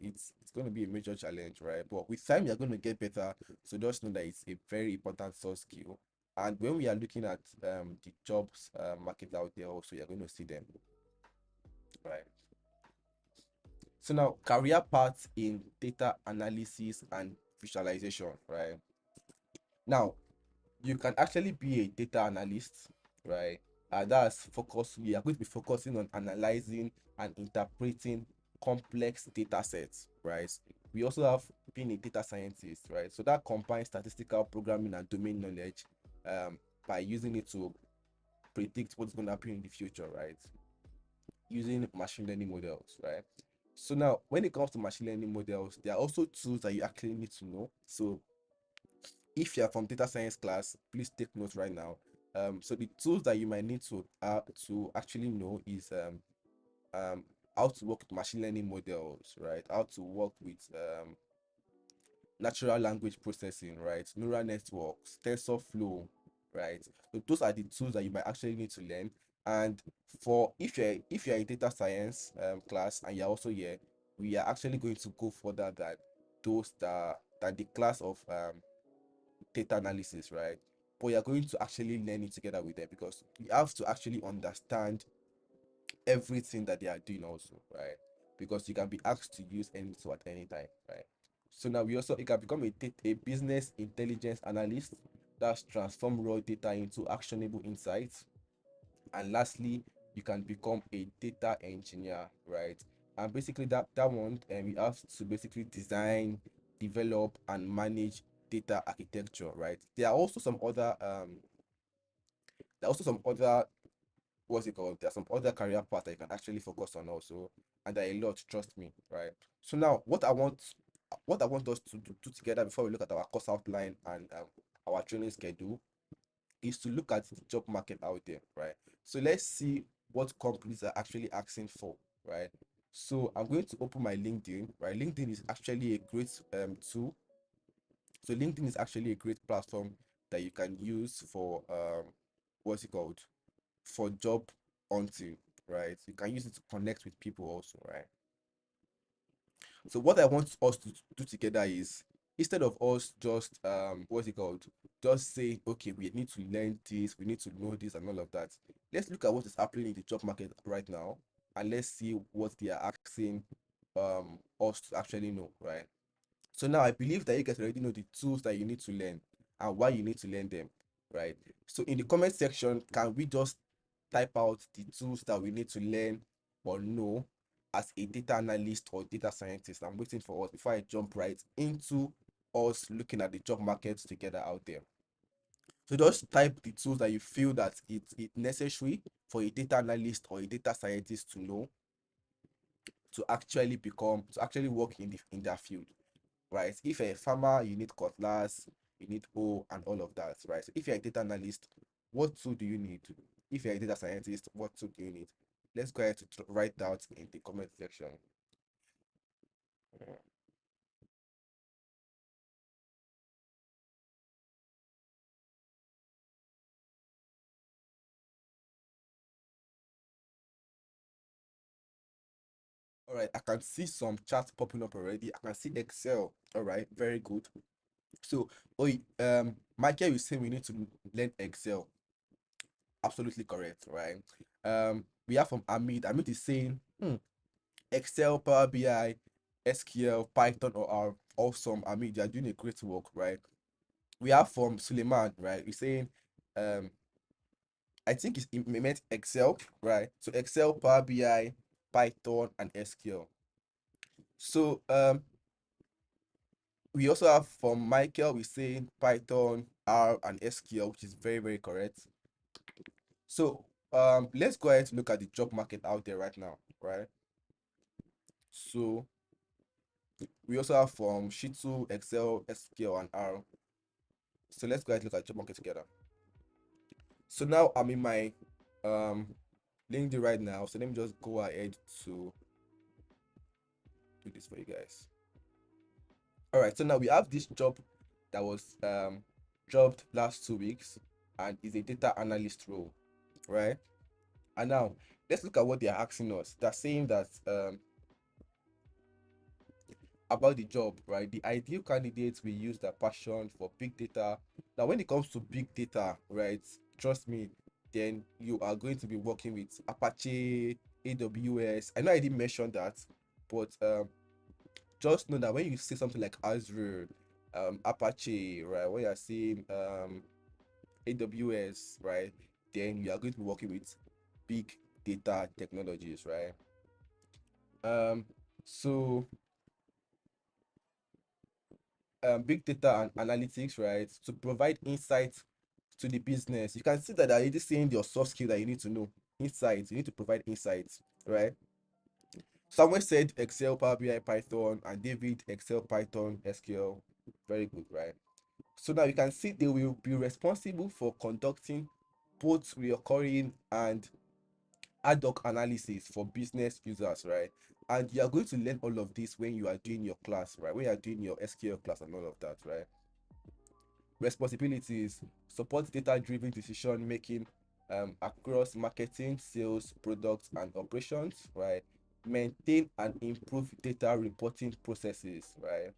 it's going to be a major challenge, right? But with time, you're going to get better. So just know that it's a very important soft skill. And when we are looking at the jobs market out there, also you're going to see them, right? So now, career paths in data analysis and visualization, right? Now, you can actually be a data analyst, right? That's focus. We are going to be focusing on analyzing and interpreting complex data sets, right? We also have being a data scientist, right? So that combines statistical programming and domain knowledge by using it to predict what's going to happen in the future, right? Using machine learning models, right? So now, when it comes to machine learning models, there are also tools that you actually need to know. So if you're from data science class, please take notes right now. So the tools that you might need to actually know is um how to work with machine learning models, right? How to work with natural language processing, right? Neural networks, TensorFlow, right? So those are the tools that you might actually need to learn. And for if you're in data science class and you're also here, we are actually going to go further than those that the class of data analysis, right? But you're going to actually learn it together with them because you have to actually understand everything that they are doing also, right? Because you can be asked to use any tool at any time, right? So now we also you can become a business intelligence analyst that's transform raw data into actionable insights. And lastly, you can become a data engineer, right? And basically that one, we have to basically design, develop, and manage data architecture, right? There are also some other what's it called? There are some other career paths that you can actually focus on also, and there are a lot, trust me, right? So now what I want us to do together before we look at our course outline and our training schedule is to look at the job market out there, right? So let's see what companies are actually asking for, right? So I'm going to open my LinkedIn, right? LinkedIn is actually a great tool. So LinkedIn is actually a great platform that you can use for what's it called? For job hunting, right? You can use it to connect with people also, right? So what I want us to do together is instead of us just what's it called? Just say, okay, we need to learn this, we need to know this and all of that. Let's look at what is happening in the job market right now and let's see what they are asking us to actually know, right? So now I believe that you guys already know the tools that you need to learn and why you need to learn them, right? So in the comment section, can we just type out the tools that we need to learn or know as a data analyst or data scientist? I'm waiting for us before I jump right into us looking at the job markets together out there. So just type the tools that you feel that it's necessary for a data analyst or a data scientist to know to actually work in that field, right? If you're a farmer, you need cutlass, you need hoe and all of that, right? So if you're a data analyst, what tool do you need? If you're a data scientist, what tool do you need? Let's go ahead to write that in the comment section. All right, I can see some charts popping up already. I can see Excel. All right, very good. So, Michael is saying we need to learn Excel. Absolutely correct, right? We have from Amit. Amit is saying, Excel, Power BI, SQL, Python, or are awesome. I mean, they are doing a great work, right? We have from Suleiman, right? He's saying, um, I think it's implement Excel, right? So Excel, Power BI, Python, and SQL. So we also have from Michael, we're saying Python, R, and SQL, which is very, very correct. So let's go ahead and look at the job market out there right now, right? So we also have from Shitu, Excel, SQL, and R. So let's go ahead and look at job market together. So now I'm in my um LinkedIn right now. So let me just go ahead to do this for you guys. All right, so now we have this job that was dropped last 2 weeks and is a data analyst role, right? And now let's look at what they are asking us. They're saying that about the job, right? The ideal candidates will use their passion for big data. Now, when it comes to big data, right, trust me, then you are going to be working with Apache, AWS. I know I didn't mention that, but just know that when you say something like Azure, Apache, right, when you're saying AWS, right, then you are going to be working with big data technologies, right? Um, so big data and analytics, right, to provide insight to the business. You can see that they're already saying your soft skill that you need to know. Insights, you need to provide insights, right? Someone said Excel, Power BI, Python, and David, Excel, Python, SQL. Very good, right? So now you can see they will be responsible for conducting both recurring and ad hoc analysis for business users, right? And you are going to learn all of this when you are doing your class, right? When you are doing your SQL class and all of that, right? Responsibilities: support data-driven decision making across marketing, sales, products, and operations, right? Maintain and improve data reporting processes, right?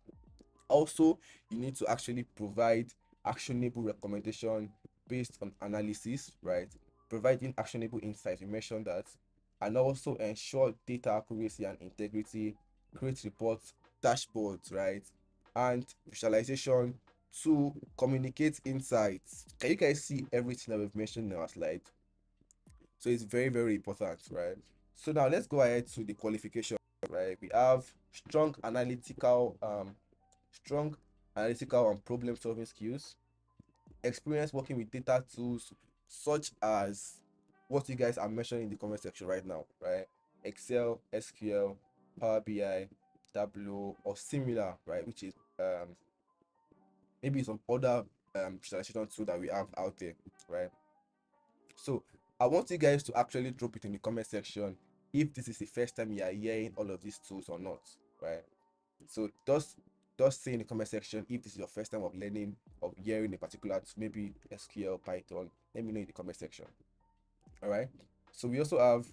Also, you need to actually provide actionable recommendation based on analysis, right? Providing actionable insights, you mentioned that, and also ensure data accuracy and integrity, create reports, dashboards, right? And visualization to communicate insights. Can you guys see everything that we've mentioned in our slide? So it's very, very important, right? So now let's go ahead to the qualification, right? We have strong analytical and problem solving skills, experience working with data tools such as what you guys are mentioning in the comment section right now, right? Excel, SQL, Power BI, Tableau, or similar, right? Which is maybe some other visualization tool that we have out there, right? So I want you guys to actually drop it in the comment section if this is the first time you are hearing all of these tools or not, right? So just say in the comment section if this is your first time of learning of hearing a particular tool, maybe SQL, Python. Let me know in the comment section. All right. So we also have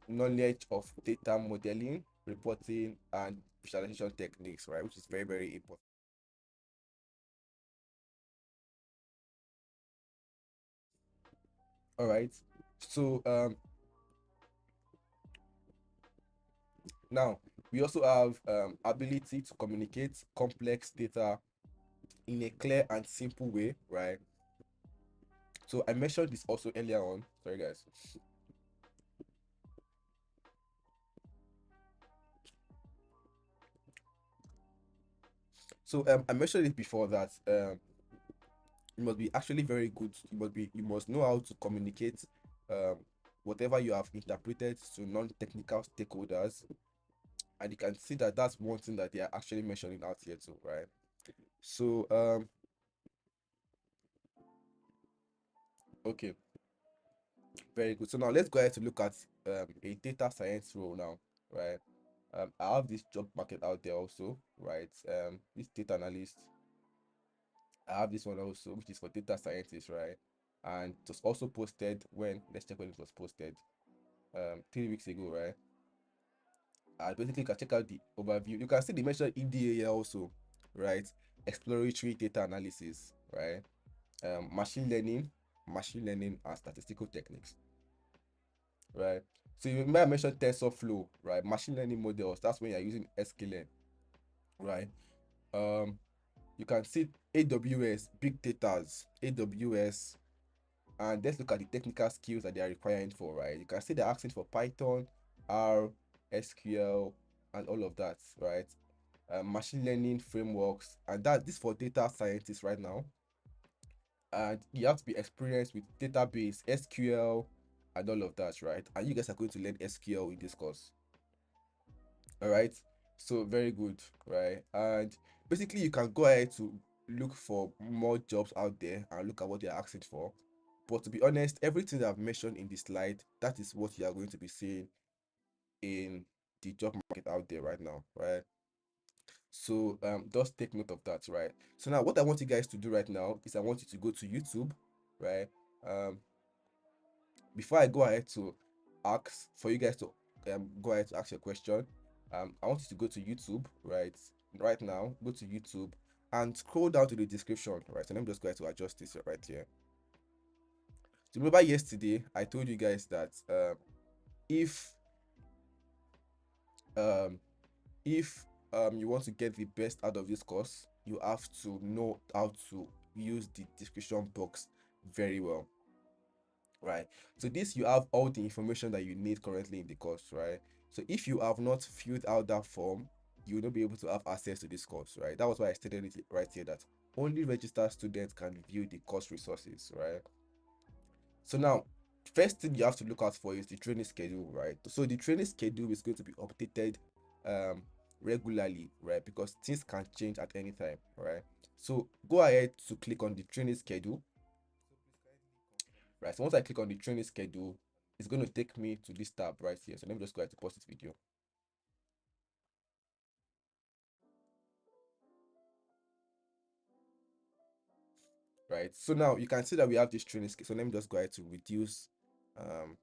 knowledge of data modeling, reporting, and visualization techniques, right? Which is very, very important. All right. So now We also have ability to communicate complex data in a clear and simple way, right? So I mentioned this also earlier on. Sorry, guys. So I mentioned it before that you must be actually very good. You must know how to communicate um whatever you have interpreted to non-technical stakeholders, and you can see that that's one thing that they are actually mentioning out here too, right? So okay, very good. So now let's go ahead to look at a data science role now, right? I have this job market out there also, right? This data analyst, I have this one also, which is for data scientists, right? And it was also posted when, let's check when it was posted, 3 weeks ago, right? And basically, you can check out the overview. You can see the mentioned EDA here also, right? Exploratory data analysis, right? Machine learning, and statistical techniques, right? So you might mention TensorFlow, right? Machine learning models. That's when you're using sklearn, right? Um, you can see AWS, big datas, AWS, and let's look at the technical skills that they are requiring for, right? You can see they're asking for Python, R, SQL, and all of that, right? Machine learning frameworks, and that this for data scientists right now. And you have to be experienced with database, SQL, and all of that, right? And you guys are going to learn SQL in this course. All right. So very good, right? And basically, you can go ahead to look for more jobs out there and look at what they're asking for. But to be honest, everything that I've mentioned in this slide, that is what you are going to be seeing in the job market out there right now, right? So just take note of that, right? So now what I want you guys to do right now is I want you to go to YouTube, right? Um, before I go ahead to ask for you guys to go ahead to ask your question, I want you to go to YouTube, right now, go to YouTube and scroll down to the description, right? So let me just go ahead to adjust this right here. So remember yesterday I told you guys that if um if you want to get the best out of this course, you have to know how to use the description box very well, right? So this, you have all the information that you need currently in the course, right? So if you have not filled out that form, you will not be able to have access to this course, right? That was why I stated it right here, that only registered students can view the course resources, right? So now, first thing you have to look out for is the training schedule, right? So the training schedule is going to be updated um regularly, right? Because things can change at any time, right? So go ahead to click on the training schedule, right? So once I click on the training schedule, it's going to take me to this tab right here. So let me just go ahead to pause this video, right? So now you can see that we have this training schedule. So let me just go ahead to reduce um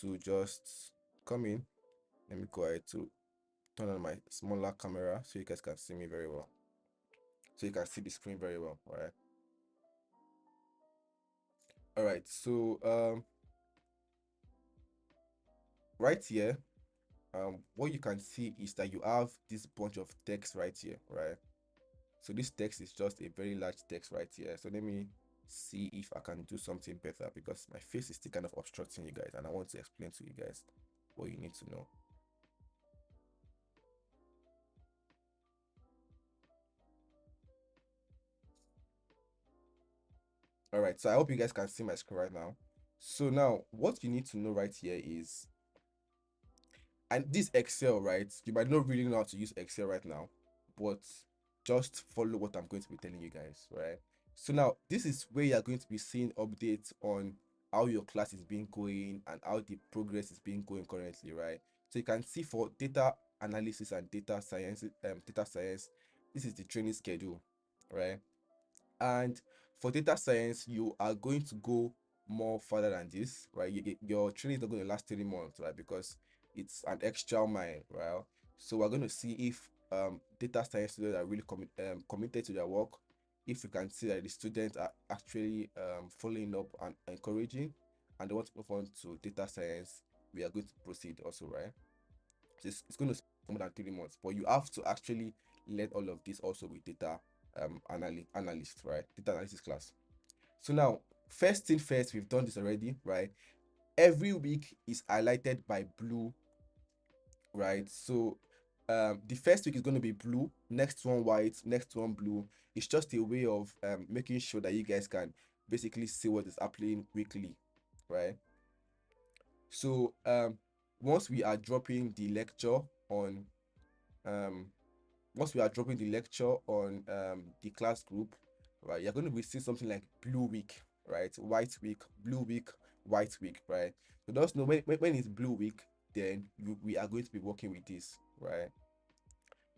to just come in. Let me go ahead to turn on my smaller camera so you guys can see me very well. So you can see the screen very well, all right? All right, so right here, what you can see is that you have this bunch of text right here, right? So this text is just a very large text right here. So let me see if I can do something better, because my face is still kind of obstructing you guys and I want to explain to you guys what you need to know. All right, so I hope you guys can see my screen right now. So now what you need to know right here is, and this Excel, right? You might not really know how to use Excel right now, but just follow what I'm going to be telling you guys, right? So now this is where you are going to be seeing updates on how your class is being going and how the progress is being going currently, right? So you can see for data analysis and data science, this is the training schedule, right? And for data science, you are going to go more further than this, right? Your training is not going to last 3 months, right? Because it's an extra mile, right? So we're going to see if data science students are really committed to their work. If we can see that the students are actually following up and encouraging, and they want to move on to data science, we are going to proceed also, right? So it's going to more than 3 months, but you have to actually learn all of this also with data analyst, right? Data analysis class. So now, first thing first, we've done this already, right? Every week is highlighted by blue, right? So the first week is going to be blue, next one white, next one blue. It's just a way of making sure that you guys can basically see what is happening weekly, right? So once we are dropping the lecture on um once we are dropping the lecture on the class group, right, you're going to be seeing something like blue week, right? White week, blue week, white week, right? So just know when it's blue week, then we are going to be working with this, right?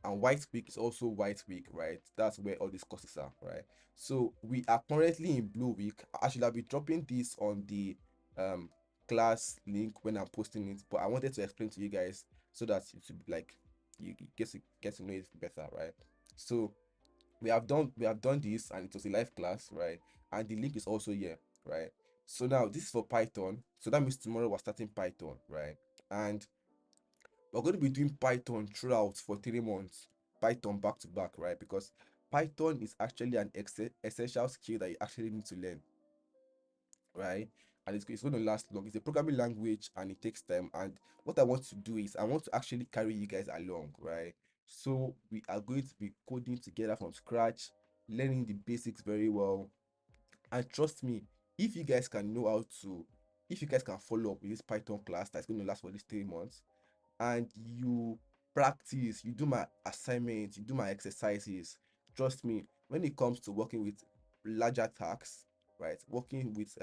And white week is also white week, right? That's where all these courses are, right? So we are currently in blue week. I should have been dropping this on the um class link when I'm posting it, but I wanted to explain to you guys so that it should be like you get to know it better, right? So we have done this, and it was a live class, right? And the link is also here, right? So now this is for Python. So that means tomorrow we're starting Python, right? And we're going to be doing Python throughout for 3 months, Python back to back, right? Because Python is actually an essential skill that you actually need to learn, right? And it's going to last long. It's a programming language and it takes time. And what I want to do is I want to actually carry you guys along, right? So we are going to be coding together from scratch, learning the basics very well. And trust me, if you guys can know how to, if you guys can follow up with this Python class that's going to last for these 3 months, and you practice, you do my assignments, you do my exercises, trust me, when it comes to working with larger tasks, right, working with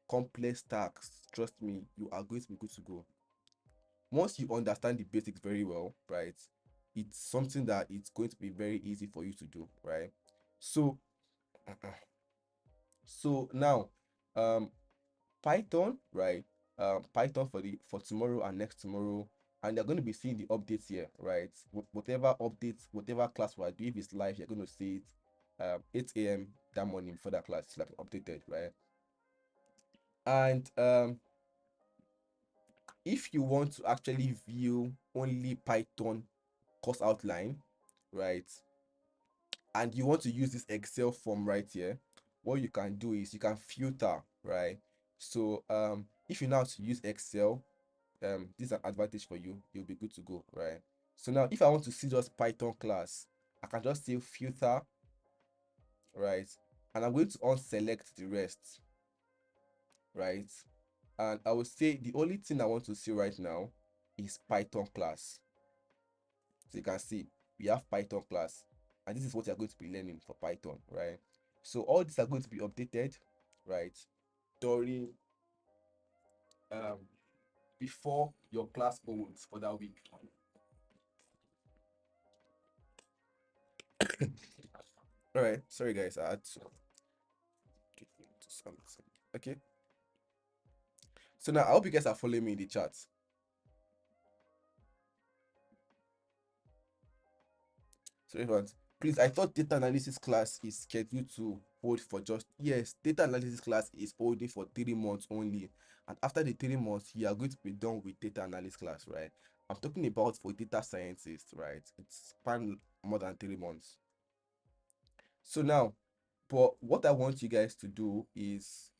complex tasks, trust me, you are going to be good to go. Once you understand the basics very well, right, it's something that it's going to be very easy for you to do, right? So so now um Python, right? Python for tomorrow and next tomorrow, and you're going to be seeing the updates here, right? Whatever updates, whatever class we are doing, if it's live, you're going to see it 8 a.m. that morning before that class is like updated, right? And if you want to actually view only Python course outline, right, and you want to use this Excel form right here, what you can do is you can filter, right? So if you know how to use Excel, this is an advantage for you. You'll be good to go, right? So now if I want to see just Python class, I can just say filter, right? And I'm going to unselect the rest, right? And I will say the only thing I want to see right now is Python class. So you can see we have Python class, and this is what you're going to be learning for Python, right? So all these are going to be updated, right, during um before your class holds for that week. All right, sorry guys, I had to get into something. Okay, so now I hope you guys are following me in the chat. So everyone, please, I thought data analysis class is scheduled to hold for just, yes, data analysis class is holding for 3 months only, and after the 3 months you are going to be done with data analysis class, right? I'm talking about for data scientists, right? It's span more than 3 months. So now, but what I want you guys to do is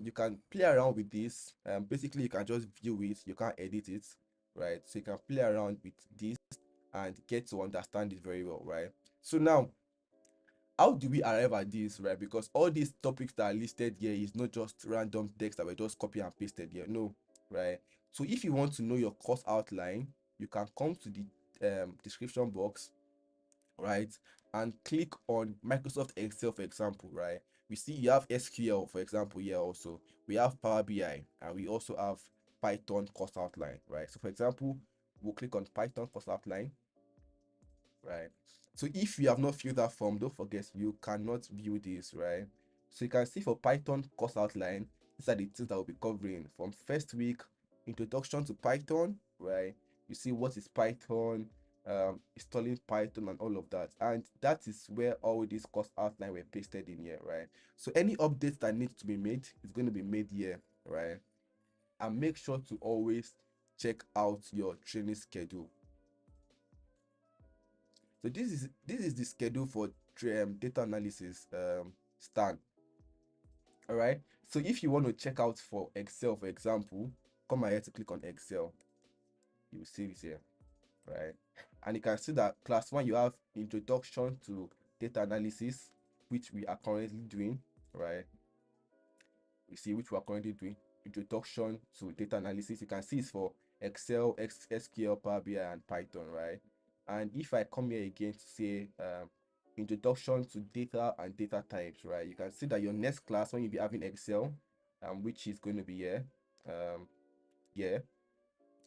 you can play around with this. Basically you can just view it, you can edit it, right? So you can play around with this and get to understand it very well, right? So now, how do we arrive at this, right? Because all these topics that are listed here is not just random text that we just copy and pasted here, no, right? So if you want to know your course outline, you can come to the description box, right, and click on Microsoft Excel, for example, right? We see you have SQL, for example, here also. We have Power BI, and we also have Python course outline, right? So for example, we'll click on Python course outline, right? So if you have not filled that form, don't forget you cannot view this, right? So you can see for Python course outline, these are the things that we'll be covering from first week, introduction to Python, right? You see what is Python, installing Python and all of that. And that is where all these course outline were pasted in here, right? So any updates that need to be made is going to be made here, right? And make sure to always check out your training schedule. So this is the schedule for data analysis Stan. All right. So if you want to check out for Excel, for example, come ahead to click on Excel. You will see it here, right? And you can see that class one, you have introduction to data analysis, which we are currently doing, right? You see, which we are currently doing, introduction to data analysis. You can see it's for Excel, SQL, Power BI, and Python, right? And if I come here again to say introduction to data and data types, right? You can see that your next class, when you be having Excel, which is going to be here, yeah,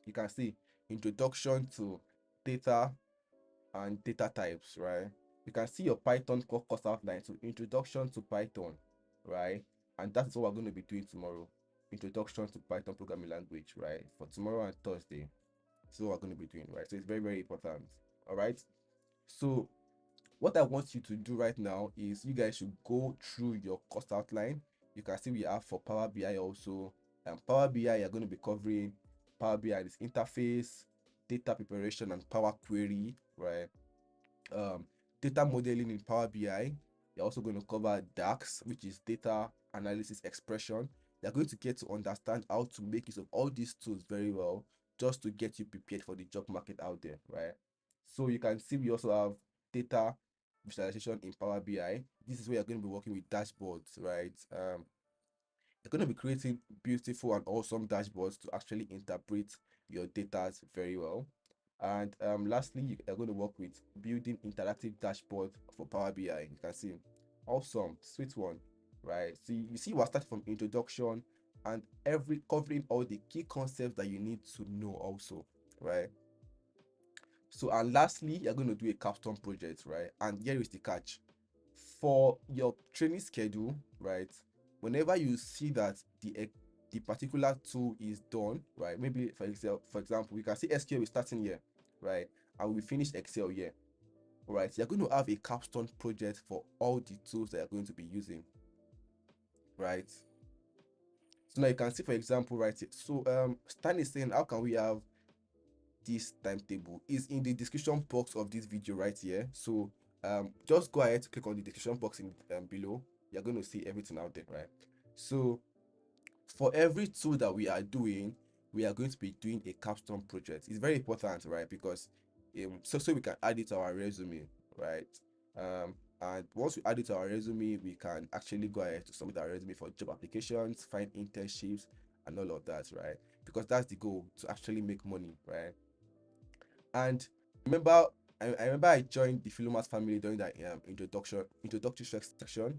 you can see introduction to data and data types, right? You can see your Python course outline, so introduction to Python, right? And that's what we're going to be doing tomorrow. Introduction to Python programming language, right? For tomorrow and Thursday. So we're going to be doing, right? So it's very, very important. All right. So what I want you to do right now is you guys should go through your course outline. You can see we have for Power BI also. Power BI, you're going to be covering Power BI, this interface, data preparation, and Power Query, right? um, Data modeling in Power BI. You're also going to cover DAX, which is data analysis expression. You're going to get to understand how to make use of all these tools very well, just to get you prepared for the job market out there, right? So you can see we also have data visualization in Power BI. This is where you're going to be working with dashboards, right? You're going to be creating beautiful and awesome dashboards to actually interpret your data very well. And lastly, you are going to work with building interactive dashboard for Power BI. You can see, awesome, sweet one, right? So you see, we're starting from introduction and every covering all the key concepts that you need to know also, right? So and lastly, you're going to do a capstone project, right? And here is the catch: for your training schedule, right? Whenever you see that the particular tool is done, right? Maybe for example, we can see SQL is starting here, right? And we finish Excel here, right? You're going to have a capstone project for all the tools that you're going to be using, right? So now you can see, for example, right? So Stan is saying, how can we have this timetable? Is in the description box of this video right here. So just go ahead to click on the description box in below. You're going to see everything out there, right? So for every tool that we are doing, we are going to be doing a capstone project. It's very important, right? Because so we can add it to our resume, right? And once we add it to our resume, we can actually go ahead to submit our resume for job applications, find internships, and all of that, right? Because that's the goal, to actually make money, right? And remember, I remember I joined the Philomath family during that introductory section,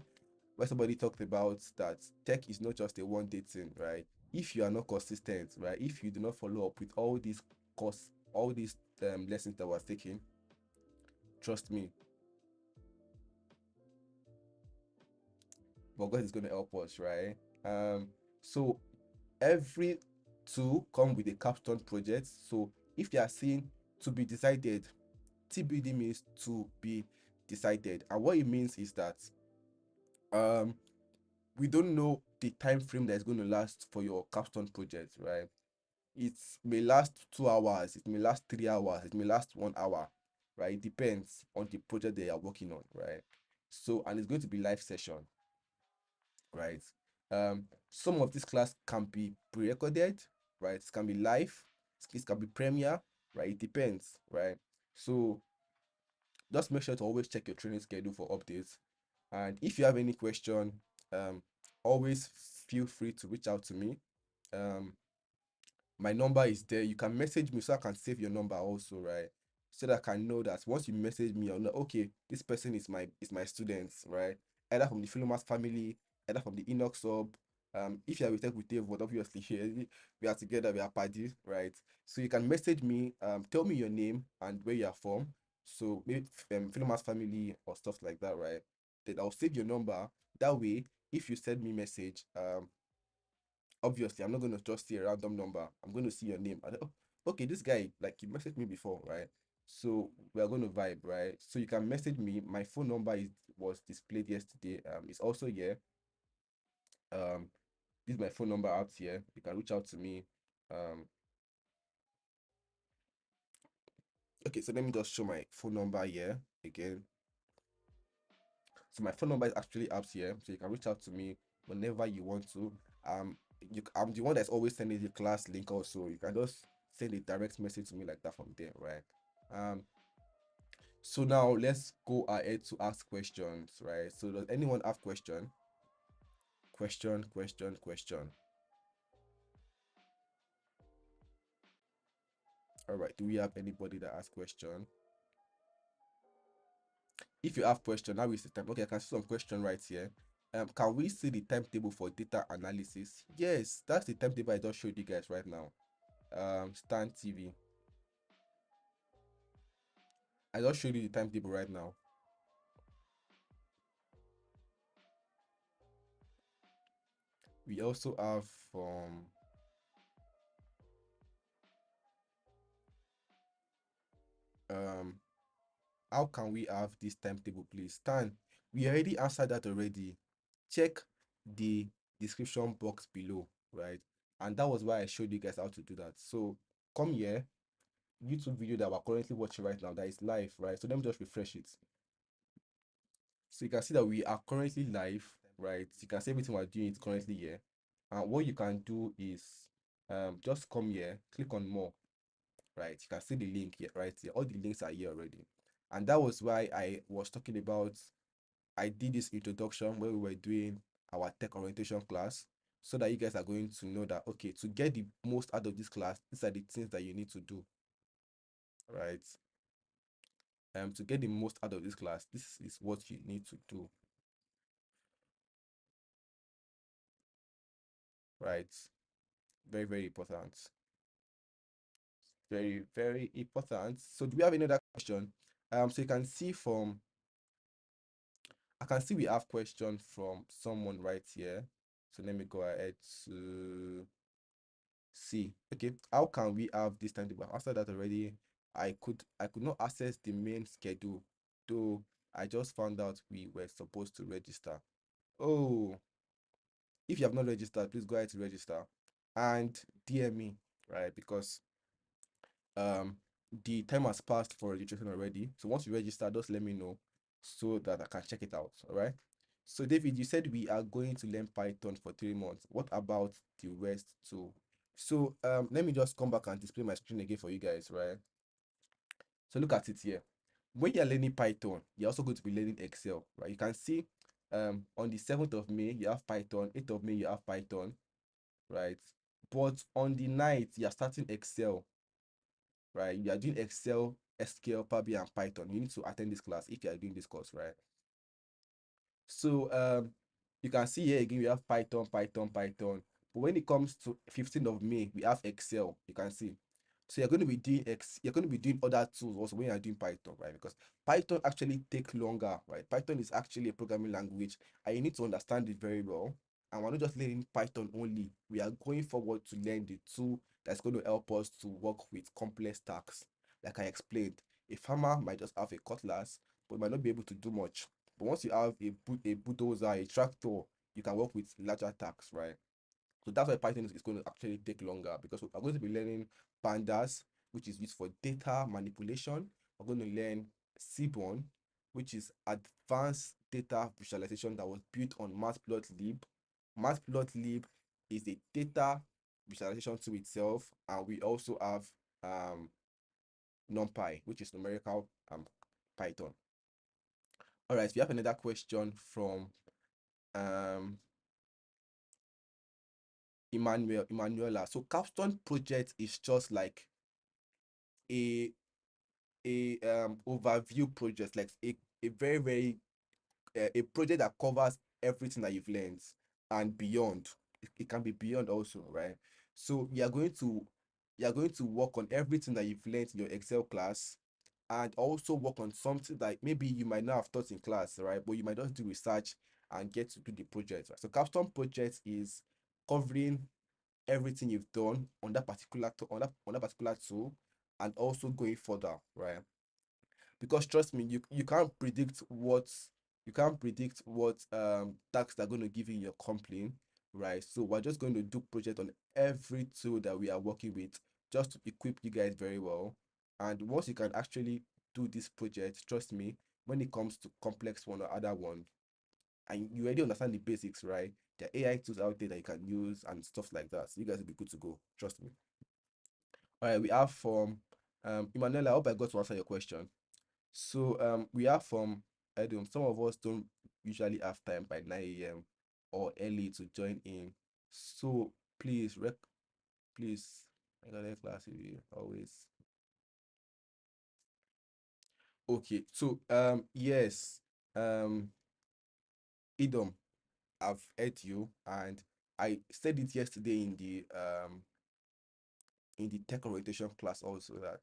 where somebody talked about that tech is not just a one-day thing, right? If you are not consistent, right? If you do not follow up with all these course, all these lessons that we're taking, trust me, but God is going to help us, right? So every tool come with a capstone project. So if they are saying to be decided, TBD means to be decided, and what it means is that um we don't know the time frame that is going to last for your capstone project, right? It may last 2 hours, it may last 3 hours, it may last 1 hour, right? It depends on the project they are working on, right? So, and it's going to be live session, right? Some of this class can be pre-recorded, right? It can be live, it can be premiere, right? It depends, right? So just make sure to always check your training schedule for updates. And if you have any question, always feel free to reach out to me. Um, my number is there. You can message me so I can save your number also, right? So that I can know that once you message me, I'll know, okay, this person is my student, right? Either from the Philomath family, either from the Enoch sub. If you are with Daveworld, obviously here we are together, we are party, right? So you can message me, tell me your name and where you are from. So maybe Philomath family or stuff like that, right? Then I'll save your number. That way, if you send me message, obviously I'm not going to just see a random number. I'm going to see your name. Oh, okay, this guy, like, you messaged me before, right? So we are going to vibe, right? So you can message me. My phone number was displayed yesterday. It's also here. um this is my phone number out here. You can reach out to me. um Okay, so let me just show my phone number here again. So my phone number is actually up here, so you can reach out to me whenever you want to. I'm the one that's always sending the class link also. You can just send a direct message to me like that from there, right? Um, so now let's go ahead to ask questions, right? So does anyone have question? Question, question, question. All right. Do we have anybody that has question? If you have question, now is the time. Okay, I can see some question right here. Can we see the timetable for data analysis? Yes, that's the timetable I just showed you guys right now. Stan TV. I just showed you the timetable right now. We also have um how can we have this timetable, please? Stan, we already answered that already. Check the description box below, right? And that was why I showed you guys how to do that. So come here, YouTube video that we're currently watching right now, that is live, right? So let me just refresh it. So you can see that we are currently live, right? You can see everything we're doing is currently here. And what you can do is just come here, click on more, right? You can see the link here, right here. All the links are here already. And that was why I was talking about, I did this introduction where we were doing our tech orientation class, so that you guys are going to know that, okay, to get the most out of this class, these are the things that you need to do, right? To get the most out of this class, this is what you need to do, right? Very, very important. Very, very important. So do we have any other question? So you can see from, I can see we have question from someone right here. So let me go ahead to see. Okay, how can we have this timetable? After that already, I could not access the main schedule, though I just found out we were supposed to register. Oh, if you have not registered, please go ahead to register and DM me, right? Because um the time has passed for registration already. So once you register, just let me know so that I can check it out. All right. So David, you said we are going to learn Python for 3 months. What about the rest too? So let me just come back and display my screen again for you guys, right? So look at it here. When you're learning Python, you're also going to be learning Excel, right? You can see on the 7th of May, you have Python, 8th of May, you have Python, right? But on the 9th, you're starting Excel, right? You are doing Excel, SQL, Power BI, and Python. You need to attend this class if you are doing this course, right? So you can see here again we have Python, Python, Python. But when it comes to 15th of May, we have Excel. You can see. So you're going to be doing you're going to be doing other tools also when you're doing Python, right? Because Python actually take longer, right? Python is actually a programming language, and you need to understand it very well. And we're not just learning Python only. We are going forward to learn the tool that's going to help us to work with complex tasks. Like I explained, a farmer might just have a cutlass, but might not be able to do much. But once you have a bulldozer, a tractor, you can work with larger tasks, right? So that's why Python is going to actually take longer, because we're going to be learning pandas, which is used for data manipulation. We're going to learn Seaborn, which is advanced data visualization that was built on Matplotlib. Matplotlib is a data visualization tool itself, and we also have um, NumPy, which is numerical Python. All right, we have another question from um, Emanuela. So capstone project is just like a overview project, like a very very a project that covers everything that you've learned and beyond. It can be beyond also, right? So you are going to work on everything that you've learned in your Excel class, and also work on something that maybe you might not have taught in class, right? But you might just do research and get to do the project, right? So capstone project is covering everything you've done on that particular on that particular tool, and also going further, right? Because trust me, you can't predict what tasks they're going to give you in your company, right? So we're just going to do project on every tool that we are working with, just to equip you guys very well. And once you can actually do this project, trust me, when it comes to complex one or other one, and you already understand the basics, right? There are AI tools out there that you can use and stuff like that. So you guys will be good to go. Trust me. All right, we have from Emmanuel. I hope I got to answer your question. So we have from Edom. Some of us don't usually have time by 9 a.m. or early to join in. So please regular class always. Okay, so yes, um Edom, I've heard you, and I said it yesterday in the tech orientation class also, that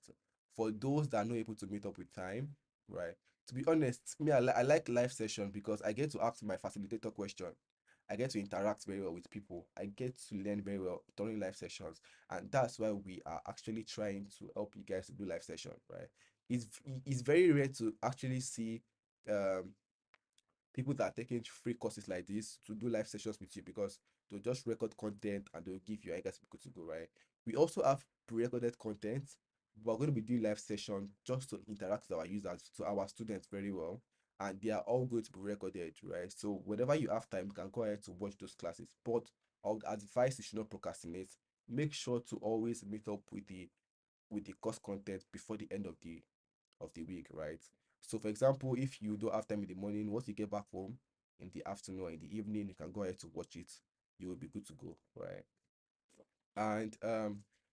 for those that are not able to meet up with time, right? To be honest, me, I like live session because I get to ask my facilitator question. I get to interact very well with people. I get to learn very well during live sessions, and that's why we are actually trying to help you guys to do live session, right? It's it's very rare to actually see um people that are taking free courses like this to do live sessions with you, because they'll just record content and they'll give you, I guess, good to go, right? We also have pre-recorded content. We're going to be doing live session just to interact with our users, to our students very well. And they are all going to be recorded, right? So whenever you have time, you can go ahead to watch those classes. But I would advise you should not procrastinate. Make sure to always meet up with the course content before the end of the week, right? So, for example, if you don't have time in the morning, once you get back home in the afternoon or in the evening, you can go ahead to watch it. You will be good to go, right? And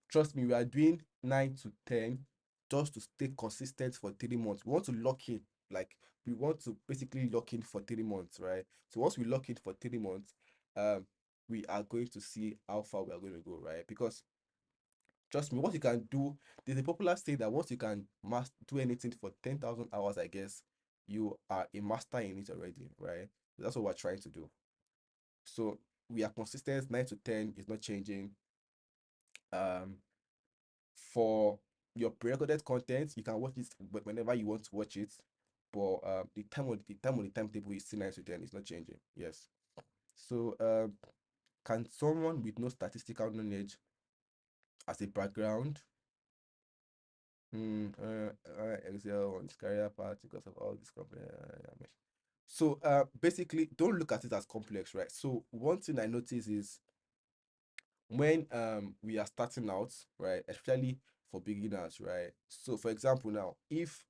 trust me, we are doing 9 to 10 just to stay consistent for 3 months. We want to lock in, like we want to basically lock in for 3 months, right? So once we lock in for 3 months, um, we are going to see how far we are going to go, right? Because trust me, what you can do, there's a popular saying that once you can do anything for 10,000 hours, I guess, you are a master in it already, right? That's what we're trying to do. So we are consistent, 9 to 10 is not changing. Um, for your pre-recorded content, you can watch it whenever you want to watch it. But the timetable is still 9 to 10, it's not changing. Yes. So can someone with no statistical knowledge as a background excel on his career path because of all this company. So basically, don't look at it as complex, right? So one thing I notice is when we are starting out, right, especially for beginners, right? So for example, now if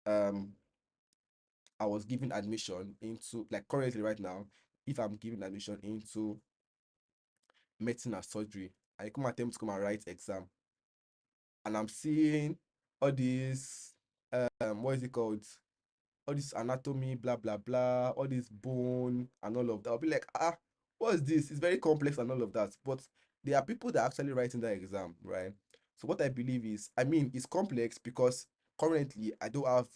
um I was given admission into, like currently right now, if I'm giving admission into medicine and surgery, I come attempt to come and write exam, and I'm seeing all these what is it called, all this anatomy, blah blah blah, all this bone and all of that. I'll be like, what is this? It's very complex and all of that. But there are people that are actually writing that exam, right? So what I believe is, I mean, it's complex because currently I don't have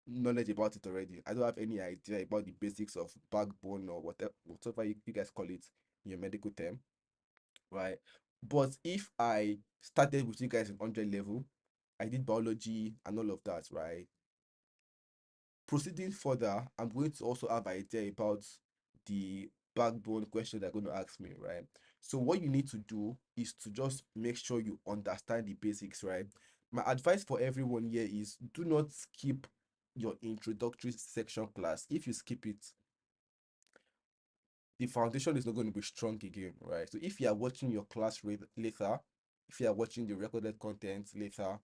knowledge about it already. I don't have any idea about the basics of backbone or whatever you guys call it in your medical term, right? But if I started with you guys in 100 level, I did biology and all of that, right? Proceeding further, I'm going to also have an idea about the backbone question they're going to ask me, right? So what you need to do is to just make sure you understand the basics, right? My advice for everyone here is do not skip your introductory section class. If you skip it, the foundation is not going to be strong again, right? So if you are watching your class later, if you are watching the recorded content later,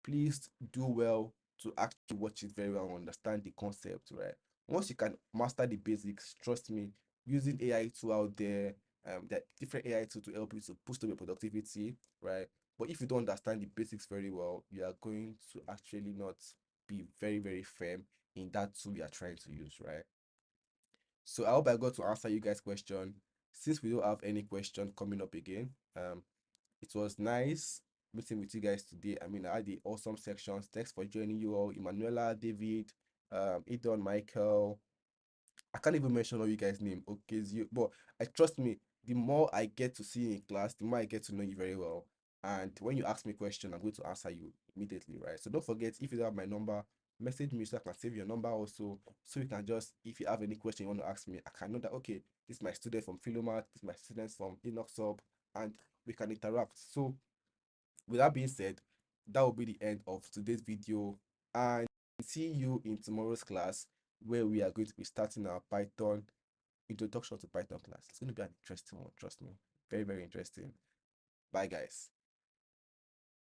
please do well to actually watch it very well and understand the concept, right? Once you can master the basics, trust me, using AI tool out there, that different AI tool to help you to boost up your productivity, right? But if you don't understand the basics very well, you are going to actually not be very, very firm in that tool you are trying to use, right? So I hope I got to answer you guys' question. Since we don't have any question coming up again, it was nice meeting with you guys today. I mean, I had the awesome sections. Thanks for joining you all. Emanuela, David, Edon, Michael. I can't even mention all you guys' name. Okay, you, but I trust me, the more I get to see you in class, the more I get to know you very well. And when you ask me a question, I'm going to answer you immediately, right? So don't forget, if you don't have my number, message me so I can save your number also. So you can just, if you have any question you want to ask me, I can know that, okay, this is my student from Philomath, this is my student from Enoch Sub, and we can interact. So with that being said, that will be the end of today's video, and see you in tomorrow's class where we are going to be starting our Python introduction to Python class. It's going to be an interesting one, trust me. Very, very interesting. Bye, guys.